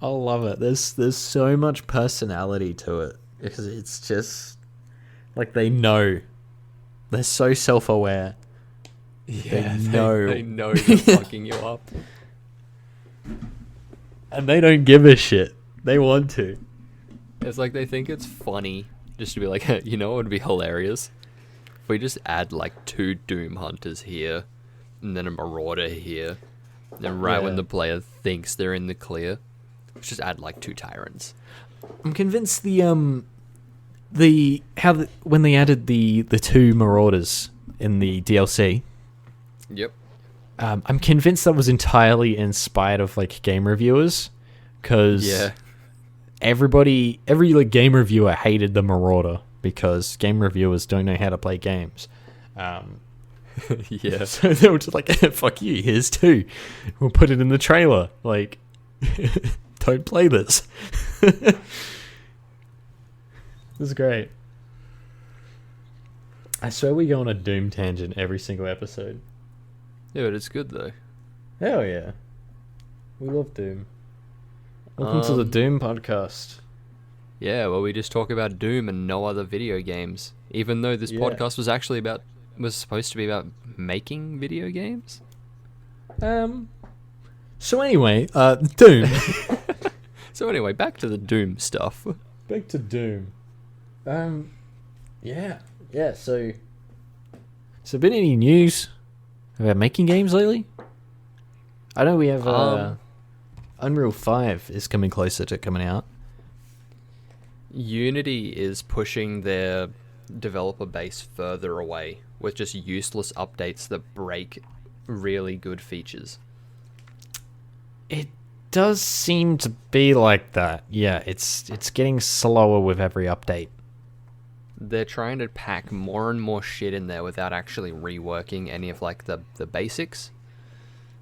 S2: I love it. There's so much personality to it because it's just like they know. They're so self-aware.
S1: Yeah,
S2: know.
S1: They know they're fucking you up.
S2: And they don't give a shit. They want to.
S1: It's like they think it's funny just to be like, you know, it would be hilarious if we just add like 2 Doom Hunters here, and then a Marauder here, and then when
S2: Yeah.
S1: the player thinks they're in the clear, let's just add like 2 Tyrants.
S2: I'm convinced when they added the 2 Marauders in the DLC,
S1: Yep.
S2: I'm convinced that was entirely in spite of like game reviewers, because
S1: Yeah.
S2: every like game reviewer hated the Marauder because game reviewers don't know how to play games.
S1: Yeah.
S2: So they were just like, fuck you, here's 2. We'll put it in the trailer. Like, don't play this. This is great. I swear we go on a Doom tangent every single episode.
S1: Yeah, but it's good though.
S2: Hell yeah. We love Doom. Welcome to the Doom podcast.
S1: Yeah, well, we just talk about Doom and no other video games. Even though this
S2: Yeah.
S1: podcast was supposed to be about making video games.
S2: So anyway, Doom.
S1: So anyway, back to the Doom stuff.
S2: Back to Doom. Yeah. So been any news about making games lately? I know we have Unreal 5 is coming closer to coming out.
S1: Unity is pushing their developer base further away with just useless updates that break really good features.
S2: It does seem to be like that. Yeah, it's getting slower with every update.
S1: They're trying to pack more and more shit in there without actually reworking any of like the basics.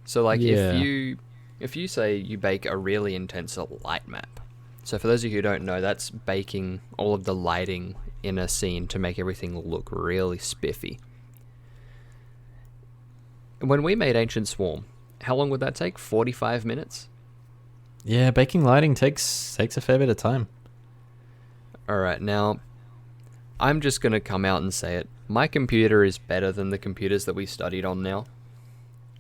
S1: So like
S2: Yeah.
S1: if you say you bake a really intense light map. So for those of you who don't know, that's baking all of the lighting in a scene to make everything look really spiffy. When we made Ancient Swarm, how long would that take? 45 minutes?
S2: Yeah, baking lighting takes a fair bit of time.
S1: Alright, now, I'm just going to come out and say it. My computer is better than the computers that we studied on now.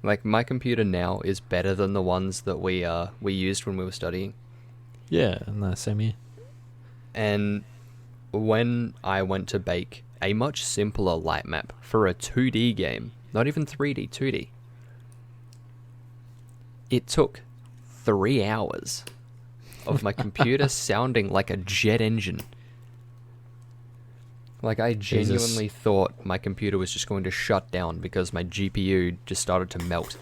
S1: Like, my computer now is better than the ones that we used when we were studying.
S2: Yeah, no, same here.
S1: And when I went to bake a much simpler light map for a 2D game, not even 3D, 2D, it took 3 hours of my computer sounding like a jet engine. Like, I genuinely thought my computer was just going to shut down because my GPU just started to melt.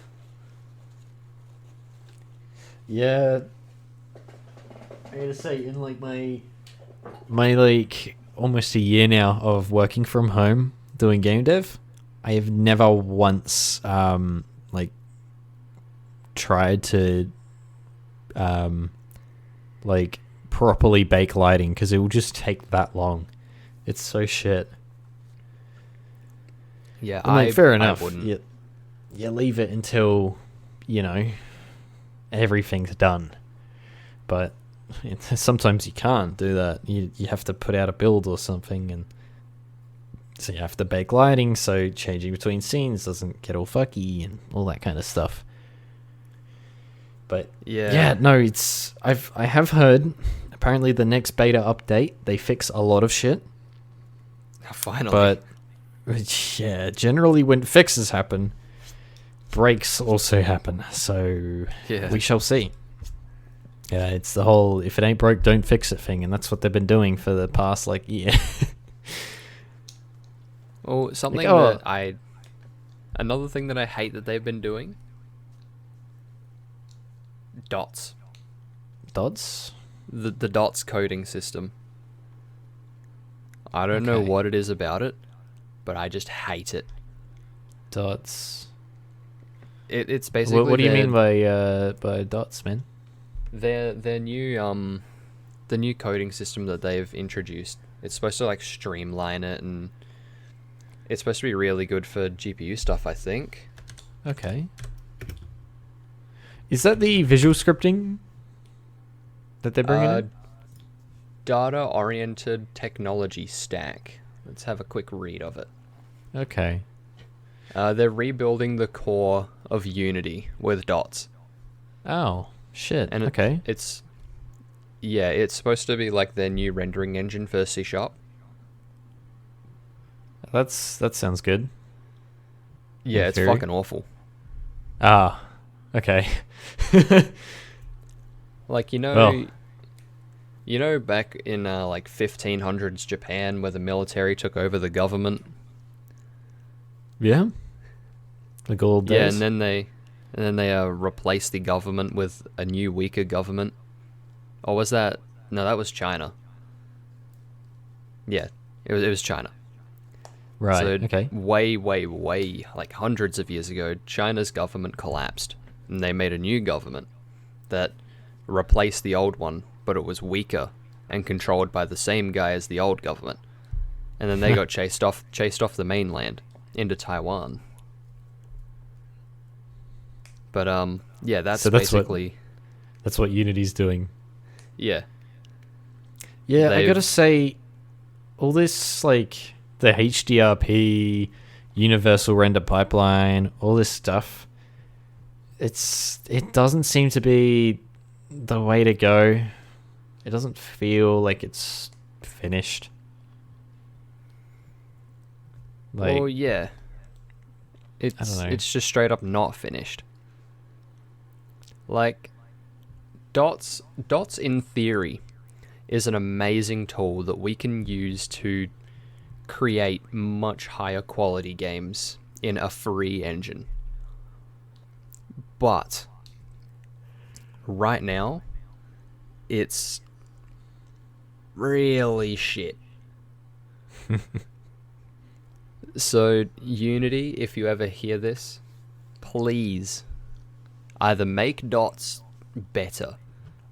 S2: Yeah, I gotta say, in like my like almost a year now of working from home doing game dev, I have never once like tried to like properly bake lighting because it will just take that long. It's so shit.
S1: Yeah,
S2: And like, fair enough.
S1: I wouldn't.
S2: You leave it until, you know, everything's done. But sometimes you can't do that. You have to put out a build or something, and so you have to bake lighting so changing between scenes doesn't get all fucky and all that kind of stuff. But yeah, no, I have heard apparently the next beta update they fix a lot of shit.
S1: Finally.
S2: But yeah, generally when fixes happen, breaks also happen. So
S1: Yeah.
S2: we shall see. Yeah, it's the whole if it ain't broke, don't fix it thing, and that's what they've been doing for the past like year.
S1: Well, something
S2: Like,
S1: another thing that I hate that they've been doing, dots.
S2: Dots?
S1: the dots coding system. I don't know
S2: Okay.
S1: what it is about it, but I just hate it.
S2: Dots.
S1: It's basically
S2: What do you mean by dots, man?
S1: their new the new coding system that they've introduced. It's supposed to like streamline it, and it's supposed to be really good for GPU stuff, I think.
S2: Okay. Is that the visual scripting that they're bringing in?
S1: Data-oriented technology stack. Let's have a quick read of it.
S2: Okay.
S1: They're rebuilding the core of Unity with dots.
S2: Oh, shit.
S1: And
S2: okay.
S1: It's supposed to be like their new rendering engine for C#.
S2: That sounds good.
S1: Yeah,
S2: In
S1: it's
S2: theory.
S1: fucking awful.
S2: Ah, okay.
S1: Like,
S2: Well.
S1: back in like 1500s Japan, where the military took over the government.
S2: Yeah. The gold days.
S1: Yeah, and then they replaced the government with a new weaker government. Or was that? No, that was China. Yeah, it was China.
S2: Right.
S1: So
S2: okay.
S1: way, like hundreds of years ago, China's government collapsed, and they made a new government that replaced the old one, but it was weaker and controlled by the same guy as the old government. And then they got chased off the mainland into Taiwan. But yeah, that's basically
S2: That's what Unity's doing.
S1: yeah.
S2: Yeah, I
S1: They've-
S2: gotta say, all this like the HDRP, Universal Render Pipeline, all this stuff, it doesn't seem to be the way to go. It doesn't feel like it's finished. Like,
S1: Well, yeah.
S2: I don't know.
S1: It's just straight up not finished. Like dots in theory is an amazing tool that we can use to create much higher quality games in a free engine. But right now it's really shit. So Unity, if you ever hear this, please either make dots better,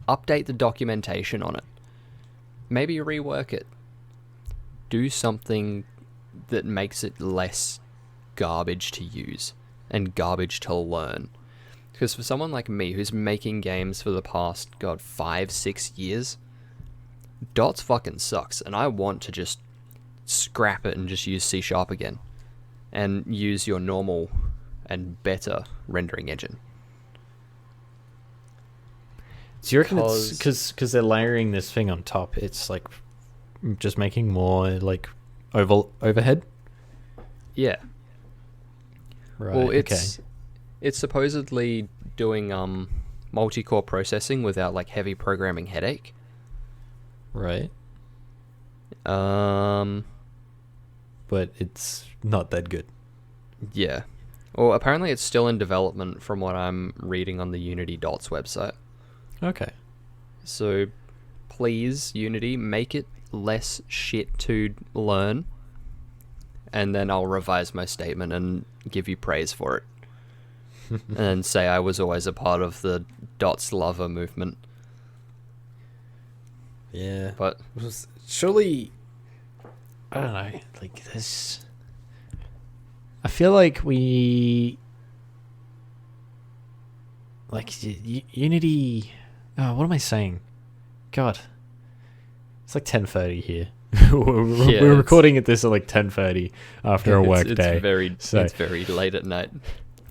S1: update the documentation on it, maybe rework it, do something that makes it less garbage to use and garbage to learn. Because for someone like me who's making games for the past 5-6 years, dots fucking sucks, and I want to just scrap it and just use C# again and use your normal and better rendering engine.
S2: do you reckon it's because they're layering this thing on top? It's like just making more like overhead.
S1: Yeah.
S2: Right.
S1: Well,
S2: okay.
S1: it's supposedly doing multi-core processing without like heavy programming headache.
S2: Right. But it's not that good.
S1: Yeah. Well, apparently it's still in development from what I'm reading on the Unity Dots website.
S2: Okay.
S1: So please, Unity, make it less shit to learn, and then I'll revise my statement and give you praise for it. And say I was always a part of the Dots lover movement.
S2: Yeah.
S1: But
S2: Surely, I don't know, like this. I feel like we, like Unity. Oh, what am I saying? God, it's like 10:30 here. We're recording at this at like 10:30 after a work day.
S1: It's very late at night.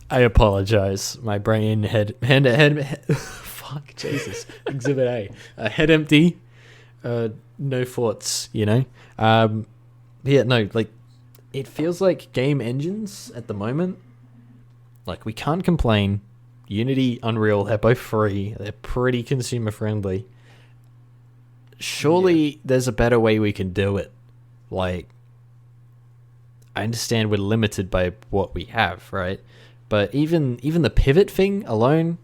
S2: I apologize. My brain head fuck Jesus. Exhibit A. Head empty. No thoughts, you know? Yeah, no, like, it feels like game engines at the moment, like, we can't complain. Unity, Unreal, they're both free. They're pretty consumer friendly. Surely there's a better way we can do it. Like, I understand we're limited by what we have, right? But even the pivot thing alone,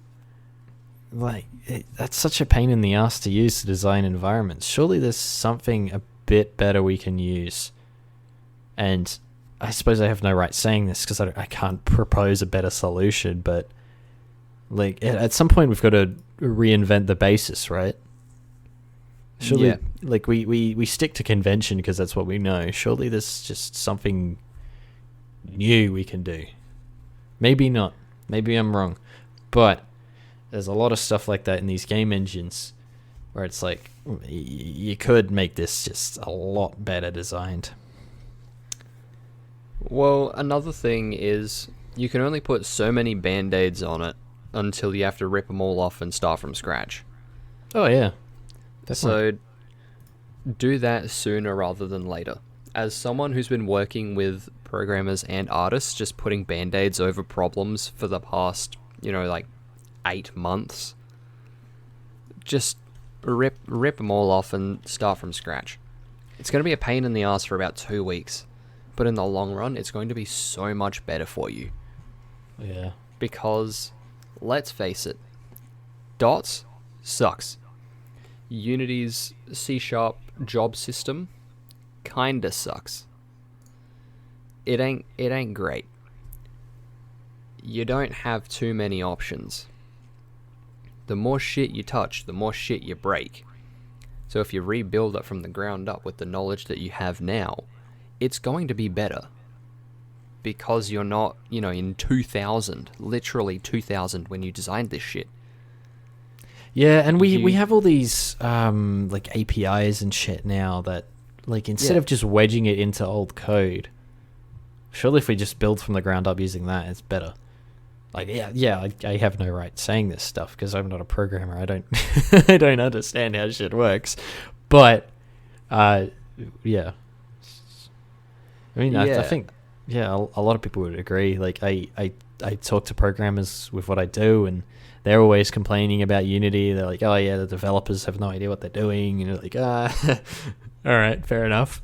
S2: that's such a pain in the ass to use to design environments. Surely there's something a bit better we can use. And I suppose I have no right saying this because I can't propose a better solution, but like at some point we've got to reinvent the basis, right? Surely, like we stick to convention because that's what we know. Surely there's just something new we can do. Maybe not. Maybe I'm wrong. But there's a lot of stuff like that in these game engines where it's like you could make this just a lot better designed.
S1: Well, another thing is you can only put so many band-aids on it until you have to rip them all off and start from scratch.
S2: Oh, yeah.
S1: Definitely. So do that sooner rather than later. As someone who's been working with programmers and artists, just putting band-aids over problems for the past, 8 months, just rip them all off and start from scratch. It's going to be a pain in the ass for about 2 weeks, but in the long run, it's going to be so much better for you.
S2: Yeah.
S1: Because, let's face it, Dots sucks. Unity's C# job system kinda sucks. It ain't great. You don't have too many options. The more shit you touch, the more shit you break. So if you rebuild it from the ground up with the knowledge that you have now, it's going to be better. Because you're not, in 2000, literally 2000 when you designed this shit.
S2: Yeah, and we have all these like APIs and shit now that, like, instead of just wedging it into old code, surely if we just build from the ground up using that, it's better. Like, I have no right saying this stuff because I'm not a programmer. I don't I don't understand how shit works. But yeah. I mean, I think a lot of people would agree. Like, I talk to programmers with what I do, and they're always complaining about Unity. They're like, oh yeah, the developers have no idea what they're doing, and you're like, all right, fair enough.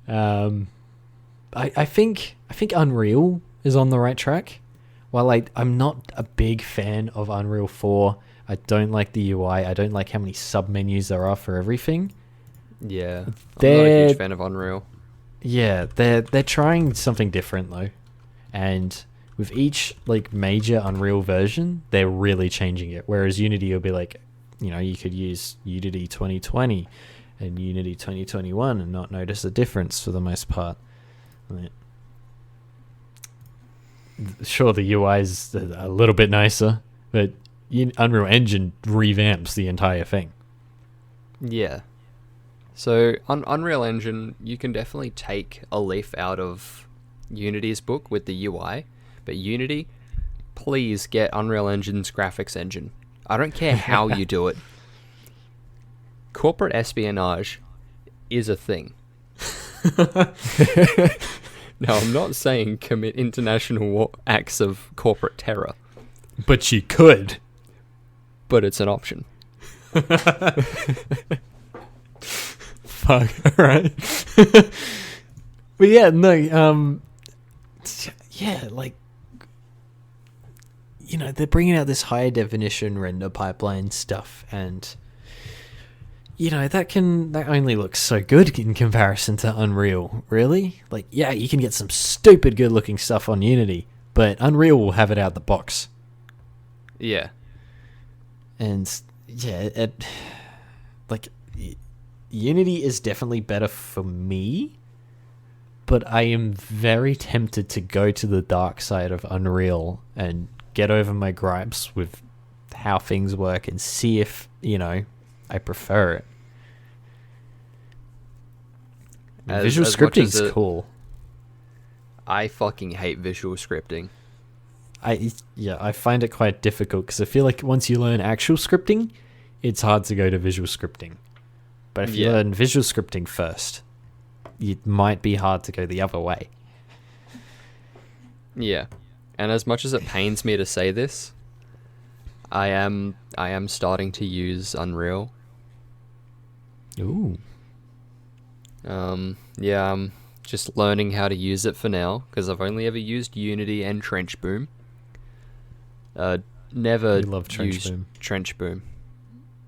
S2: I think Unreal is on the right track. While I'm not a big fan of Unreal 4, I don't like the UI. I don't like how many sub-menus there are for everything.
S1: Yeah, I'm not a huge fan of Unreal.
S2: Yeah, they're trying something different though, and with each like major Unreal version, they're really changing it. Whereas Unity will be like, you could use Unity 2020 and Unity 2021 and not notice the difference for the most part. Right. Sure, the UI is a little bit nicer, but Unreal Engine revamps the entire thing.
S1: Yeah. So, Unreal Engine, you can definitely take a leaf out of Unity's book with the UI, but Unity, please get Unreal Engine's graphics engine. I don't care how you do it. Corporate espionage is a thing. No, I'm not saying commit international acts of corporate terror.
S2: But you could.
S1: But it's an option.
S2: Fuck, alright. But yeah, no, like, they're bringing out this high definition render pipeline stuff, and that only looks so good in comparison to Unreal, really. Like, yeah, you can get some stupid good looking stuff on Unity, but Unreal will have it out the box.
S1: Yeah.
S2: And yeah, Unity is definitely better for me, but I am very tempted to go to the dark side of Unreal and get over my gripes with how things work and see if, I prefer it. Visual scripting is cool.
S1: I fucking hate visual scripting.
S2: I find it quite difficult because I feel like once you learn actual scripting, it's hard to go to visual scripting. But if you learn visual scripting first, it might be hard to go the other way.
S1: Yeah. And as much as it pains me to say this, I am starting to use Unreal.
S2: Ooh.
S1: Yeah, I'm just learning how to use it for now, because I've only ever used Unity and Trench Boom. never
S2: We love Trench
S1: used
S2: Boom.
S1: Trench Boom.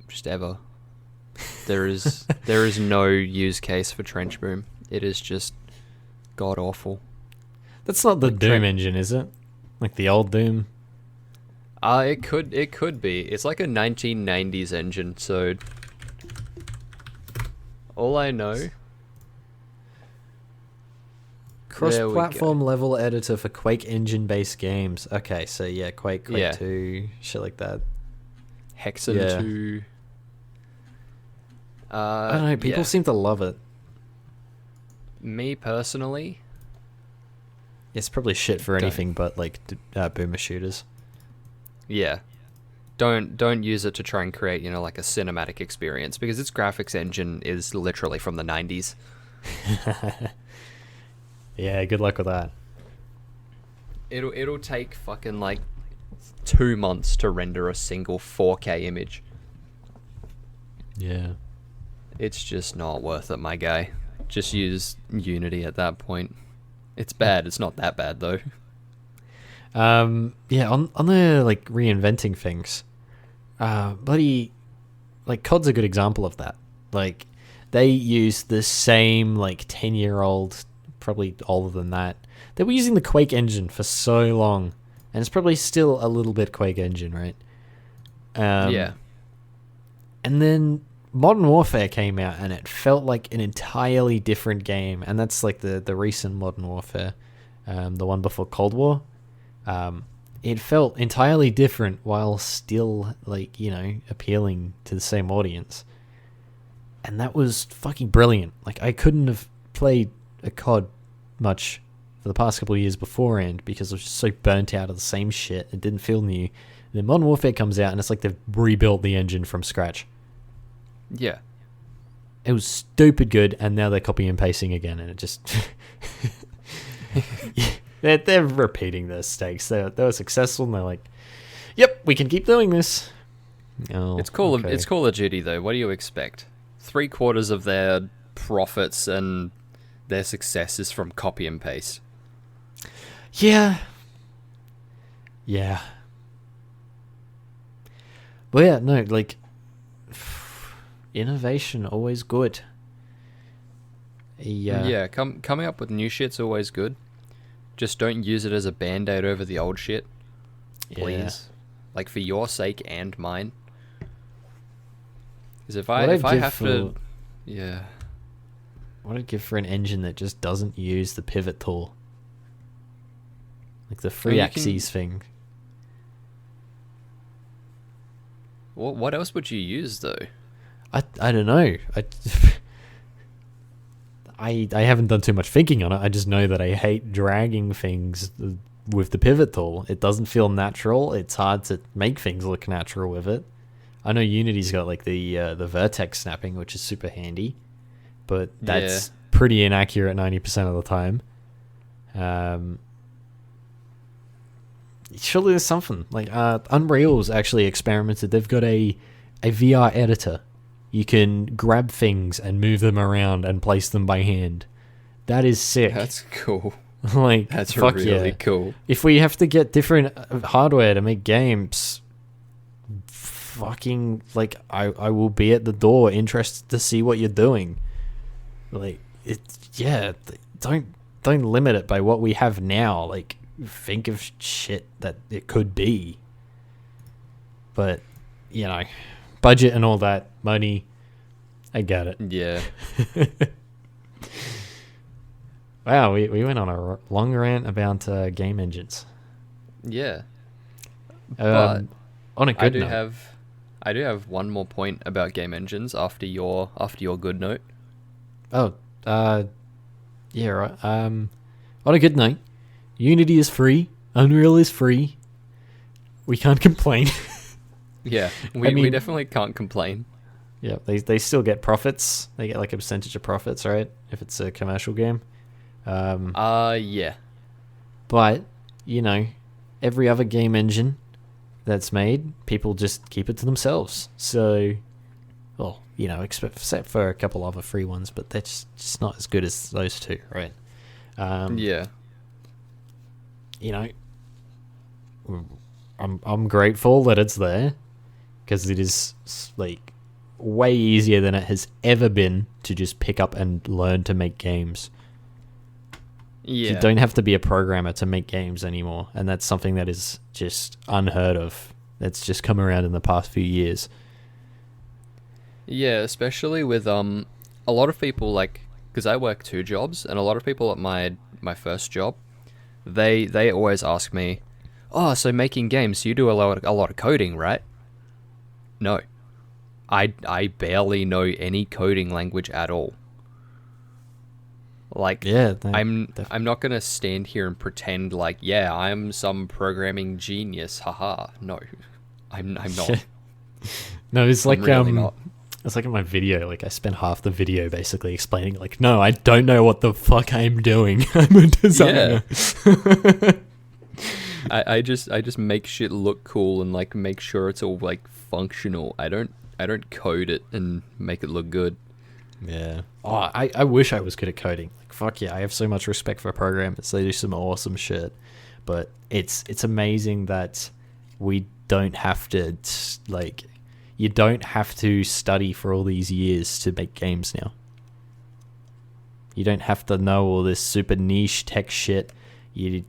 S1: Just ever. There is no use case for Trench Boom. It is just god awful.
S2: That's not the
S1: Like
S2: Doom engine, is it? Like the old Doom?
S1: It could be. It's like a 1990s engine, so all I know. There we go.
S2: Cross-platform level editor for Quake engine-based games. Okay, so yeah, Quake 2, shit like that.
S1: Hexen
S2: Yeah.
S1: 2.
S2: I don't know, people seem to love it.
S1: Me personally,
S2: It's probably shit for
S1: Don't.
S2: anything but like boomer shooters.
S1: yeah. Don't use it to try and create, like a cinematic experience, because its graphics engine is literally from the 90s.
S2: Yeah, good luck with that.
S1: It'll take fucking like 2 months to render a single 4K image.
S2: Yeah.
S1: It's just not worth it, my guy. Just use Unity at that point. It's bad. It's not that bad though.
S2: Yeah, on the like reinventing things, bloody, like COD's a good example of that. Like, they use the same like 10-year-old, probably older than that. They were using the Quake engine for so long, and it's probably still a little bit Quake engine, right?
S1: Yeah.
S2: And then Modern Warfare came out, and it felt like an entirely different game. And that's like the recent Modern Warfare, the one before Cold War. It felt entirely different while still like, appealing to the same audience. And that was fucking brilliant. Like, I couldn't have played a COD much for the past couple of years beforehand because I was just so burnt out of the same shit. It didn't feel new. And then Modern Warfare comes out, and it's like they've rebuilt the engine from scratch.
S1: Yeah.
S2: It was stupid good, and now they're copying and pasting again, and it just... they're repeating their mistakes. They were successful, and they're like, yep, we can keep doing this. Oh,
S1: It's Call
S2: okay.
S1: It's Call of Duty though. What do you expect? 3/4 of their profits and their success is from copy and paste.
S2: Yeah. Yeah. But yeah, no, like, innovation always good.
S1: Yeah, coming up with new shit's always good. Just don't use it as a band-aid over the old shit, please. Like, for your sake and mine. Because if I have to, yeah.
S2: What I'd give for an engine that just doesn't use the pivot tool, like the free
S1: you
S2: axes thing.
S1: What else would you use though?
S2: I don't know. I haven't done too much thinking on it. I just know that I hate dragging things with the pivot tool. It doesn't feel natural. It's hard to make things look natural with it. I know Unity's got like the vertex snapping, which is super handy, but that's pretty inaccurate 90% of the time. Surely there's something like Unreal's actually experimented. They've got a VR editor. You can grab things and move them around and place them by hand. That is sick.
S1: That's cool.
S2: Like,
S1: That's
S2: fuck
S1: really
S2: yeah.
S1: cool.
S2: If we have to get different hardware to make games, fucking, like, I will be at the door interested to see what you're doing. Like, don't limit it by what we have now. Like, think of shit that it could be. But, budget and all that, money, I get it.
S1: Yeah.
S2: Wow, we went on a long rant about game engines.
S1: Yeah. But
S2: on a good note,
S1: I do have one more point about game engines after your good note.
S2: Oh, yeah, right. On a good note, Unity is free. Unreal is free. We can't complain.
S1: Yeah, we definitely can't complain.
S2: Yeah, they still get profits. They get like a percentage of profits, right? If it's a commercial game.
S1: Yeah.
S2: But, every other game engine that's made, people just keep it to themselves. So, well, except for a couple other free ones, but they're just not as good as those two, right?
S1: Yeah.
S2: I'm grateful that it's there, because it is like way easier than it has ever been to just pick up and learn to make games.
S1: Yeah.
S2: You don't have to be a programmer to make games anymore, and that's something that is just unheard of. That's just come around in the past few years.
S1: Yeah, especially with a lot of people, like, because I work 2 jobs, and a lot of people at my first job, they always ask me, "Oh, so making games, you do a lot of coding, right?" No, I barely know any coding language at all. Like,
S2: Yeah,
S1: I'm not gonna stand here and pretend like, yeah, I'm some programming genius, haha. No, I'm not.
S2: No, it's like
S1: I'm really not.
S2: it's like in my video. Like, I spent half the video basically explaining, like, no, I don't know what the fuck I'm doing. I'm a designer.
S1: Yeah. I just make shit look cool and like make sure it's all like functional. I don't code it and make it look good.
S2: Yeah. Oh, I wish I was good at coding. Like, fuck yeah, I have so much respect for programmers. They do some awesome shit. But it's amazing that we don't have to, like, you don't have to study for all these years to make games now. You don't have to know all this super niche tech shit.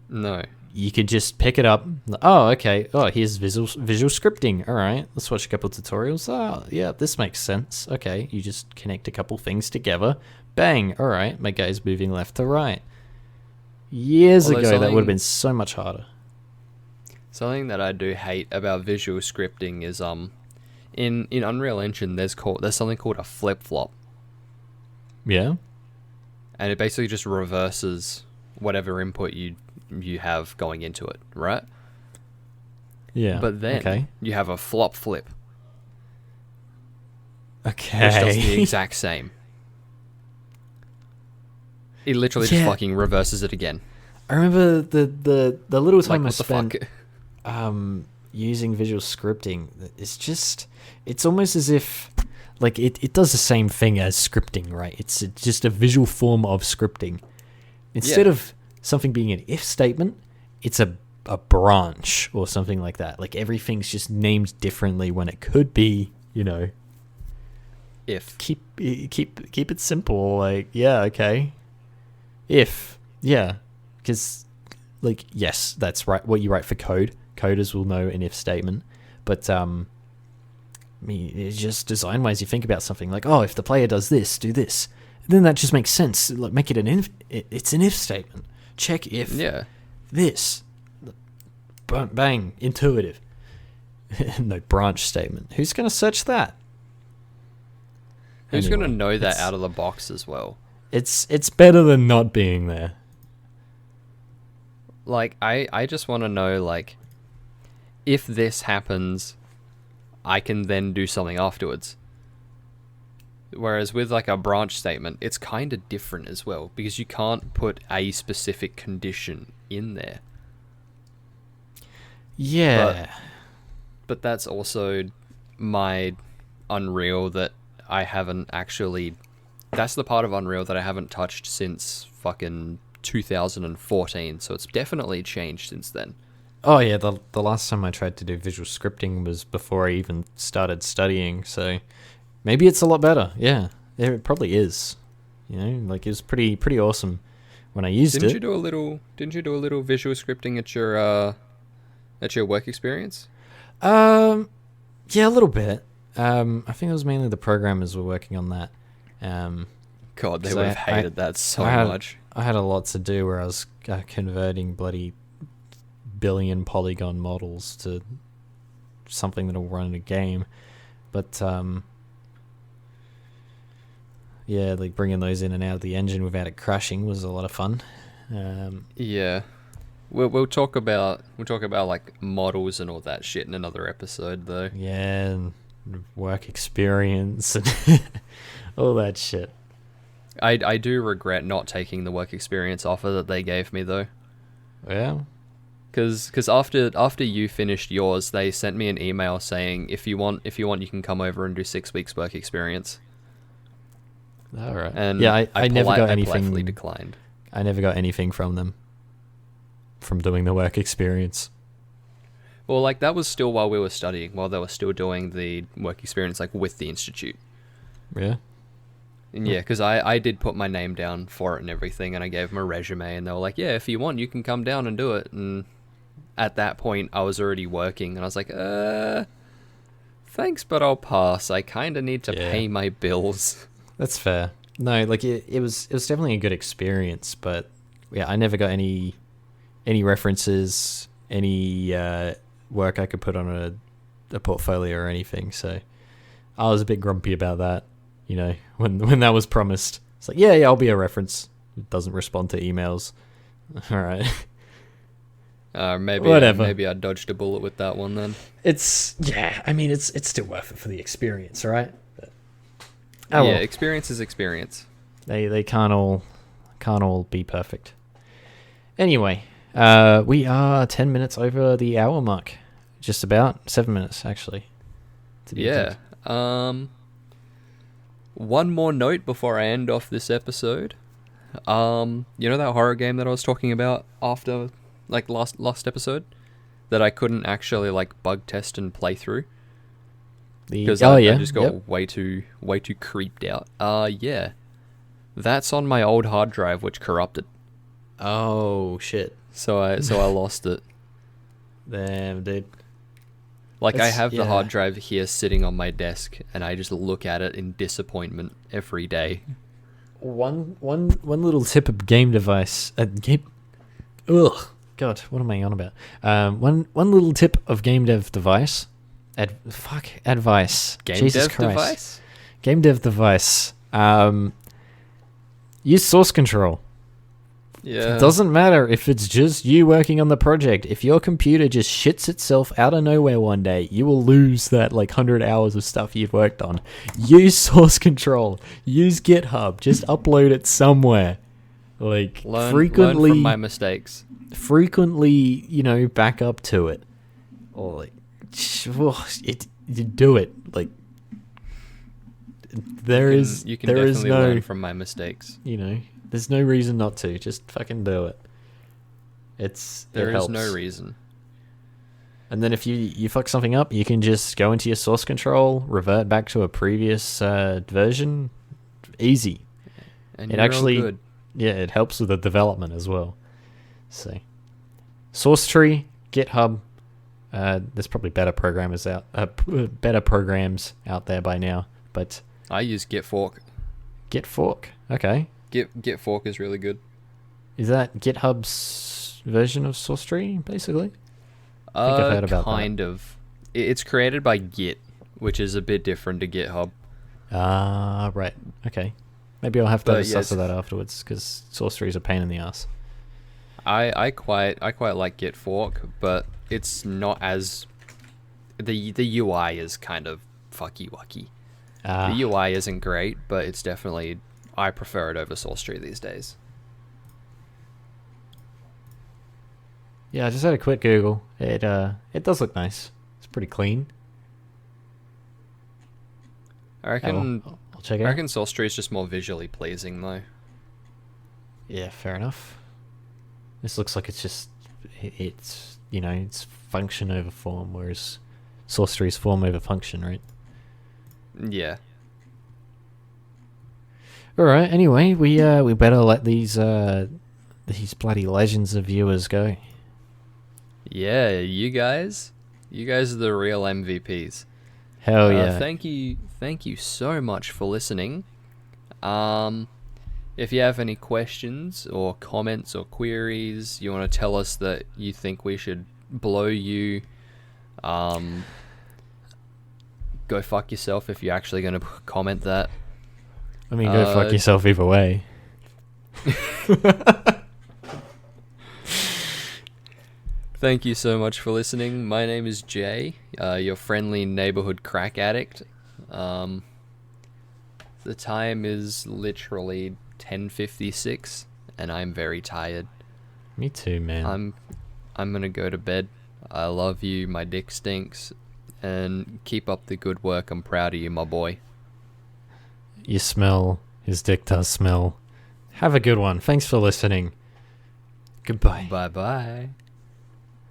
S1: No.
S2: You could just pick it up. Oh, okay. Oh, here's visual scripting. All right, let's watch a couple of tutorials. Oh, yeah, this makes sense. Okay, you just connect a couple things together. Bang. All right, my guy's moving left to right. Years ago, that would have been so much harder.
S1: Something that I do hate about visual scripting is in Unreal Engine there's something called a flip-flop.
S2: Yeah.
S1: And it basically just reverses whatever input you have going into it, right?
S2: Yeah.
S1: But then you have a flop flip.
S2: Okay.
S1: Which does the exact same. It literally just fucking reverses it again.
S2: I remember the little time I
S1: what the
S2: spent using visual scripting. It's almost as if, like, it does the same thing as scripting, right? It's just a visual form of scripting. Instead of something being an if statement, it's a branch or something like that. Like, everything's just named differently when it could be,
S1: if.
S2: Keep it simple. Like, yeah, okay. If, yeah, because, like, yes, that's right. What you write for code, coders will know an if statement. But it's just design-wise, you think about something like, oh, if the player does this, do this. Then that just makes sense. Like, make it it's an if statement. Check if this. Bang, intuitive. No branch statement. Who's going to search that?
S1: Who's going to know that out of the box as well?
S2: It's better than not being there.
S1: Like, I just want to know, like, if this happens, I can then do something afterwards. Whereas with, like, a branch statement, it's kind of different as well, because you can't put a specific condition in there.
S2: Yeah.
S1: But that's also my Unreal that I haven't actually... That's the part of Unreal that I haven't touched since fucking 2014, so it's definitely changed since then.
S2: Oh yeah, the last time I tried to do visual scripting was before I even started studying, so maybe it's a lot better. Yeah, it probably is. Like, it was pretty awesome when I used it.
S1: Didn't you do a little visual scripting at your work experience?
S2: Yeah, a little bit. I think it was mainly the programmers were working on that.
S1: God, they would have hated that so much.
S2: I had a lot to do where I was converting bloody billion polygon models to something that'll run in a game. But yeah, like, bringing those in and out of the engine without it crashing was a lot of fun.
S1: Yeah, we'll talk about like models and all that shit in another episode, though.
S2: Yeah, and work experience and all that shit.
S1: I do regret not taking the work experience offer that they gave me, though.
S2: Yeah.
S1: Because after you finished yours, they sent me an email saying if you want, you can come over and do 6 weeks work experience.
S2: All right.
S1: And
S2: yeah, I never got anything.
S1: I politely declined.
S2: I never got anything from them from doing the work experience.
S1: Well, like, that was still while we were studying, while they were still doing the work experience, like, with the institute.
S2: Yeah.
S1: And yeah, because I did put my name down for it and everything, and I gave them a resume, and they were like, yeah, if you want, you can come down and do it. And at that point, I was already working, and I was like, thanks, but I'll pass. I kind of need to pay my bills.
S2: That's fair. No, like, it was definitely a good experience, but yeah, I never got any references, any work I could put on a portfolio or anything, so I was a bit grumpy about that. You know, when that was promised, it's like, yeah, I'll be a reference. It doesn't respond to emails. All right.
S1: Maybe I dodged a bullet with that one then.
S2: It's still worth it for the experience, right? But,
S1: experience is experience.
S2: They can't all be perfect. Anyway, we are 10 minutes over the hour mark. Just about 7 minutes, actually.
S1: Yeah. One more note before I end off this episode. You know that horror game that I was talking about after, like, last episode? That I couldn't actually, like, bug test and play through? Because I just got way too creeped out. Yeah. That's on my old hard drive, which corrupted.
S2: Oh, shit.
S1: So I lost it.
S2: Damn, dude.
S1: Like, I have the hard drive here sitting on my desk, and I just look at it in disappointment every day.
S2: One little tip of game device. Ugh, God, what am I on about? One little tip of game dev device. Advice.
S1: Game
S2: Jesus
S1: dev
S2: Christ.
S1: device?
S2: Game dev device. Use source control.
S1: Yeah.
S2: It doesn't matter if it's just you working on the project. If your computer just shits itself out of nowhere one day, you will lose that, like, 100 hours of stuff you've worked on. Use source control. Use GitHub. Just upload it somewhere. Like,
S1: learn from my mistakes.
S2: Frequently, you know, back up to it. Or, like, you do it. Like,
S1: you can definitely learn from my mistakes.
S2: You know, there's no reason not to. Just fucking do it. There is
S1: no reason.
S2: And then if you fuck something up, you can just go into your source control, revert back to a previous version. Easy.
S1: And
S2: it
S1: actually, all good.
S2: Yeah, it helps with the development as well. So, source tree, GitHub. There's probably better programs out there by now, but
S1: I use Gitfork.
S2: Gitfork, okay.
S1: Gitfork is really good.
S2: Is that GitHub's version of source tree, basically? I think I've heard about
S1: kind
S2: that.
S1: of. It's created by Git, which is a bit different to GitHub.
S2: Right. Okay. Maybe I'll have to discuss that afterwards, because source tree is a pain in the ass.
S1: I quite like Gitfork, but it's not as the UI is kind of fucky-wucky. The UI isn't great, but it's definitely, I prefer it over source tree these days.
S2: Yeah, I just had a quick Google. It does look nice. It's pretty clean.
S1: I reckon
S2: I'll check it out.
S1: I reckon source tree is just more visually pleasing though.
S2: Yeah, fair enough. This looks like it's you know, it's function over form, whereas source tree is form over function, right?
S1: Yeah.
S2: All right. Anyway, we better let these bloody legends of viewers go.
S1: Yeah, you guys are the real MVPs.
S2: Hell yeah!
S1: Thank you so much for listening. If you have any questions or comments or queries, you want to tell us that you think we should blow you, go fuck yourself if you're actually going to comment that.
S2: I mean, go fuck yourself either way.
S1: Thank you so much for listening. My name is Jay, your friendly neighborhood crack addict. The time is literally 10:56, and I'm very tired.
S2: Me too, man.
S1: I'm gonna go to bed. I love you. My dick stinks, and keep up the good work. I'm proud of you, my boy.
S2: You smell. His dick does smell. Have a good one. Thanks for listening. Goodbye.
S1: Bye-bye.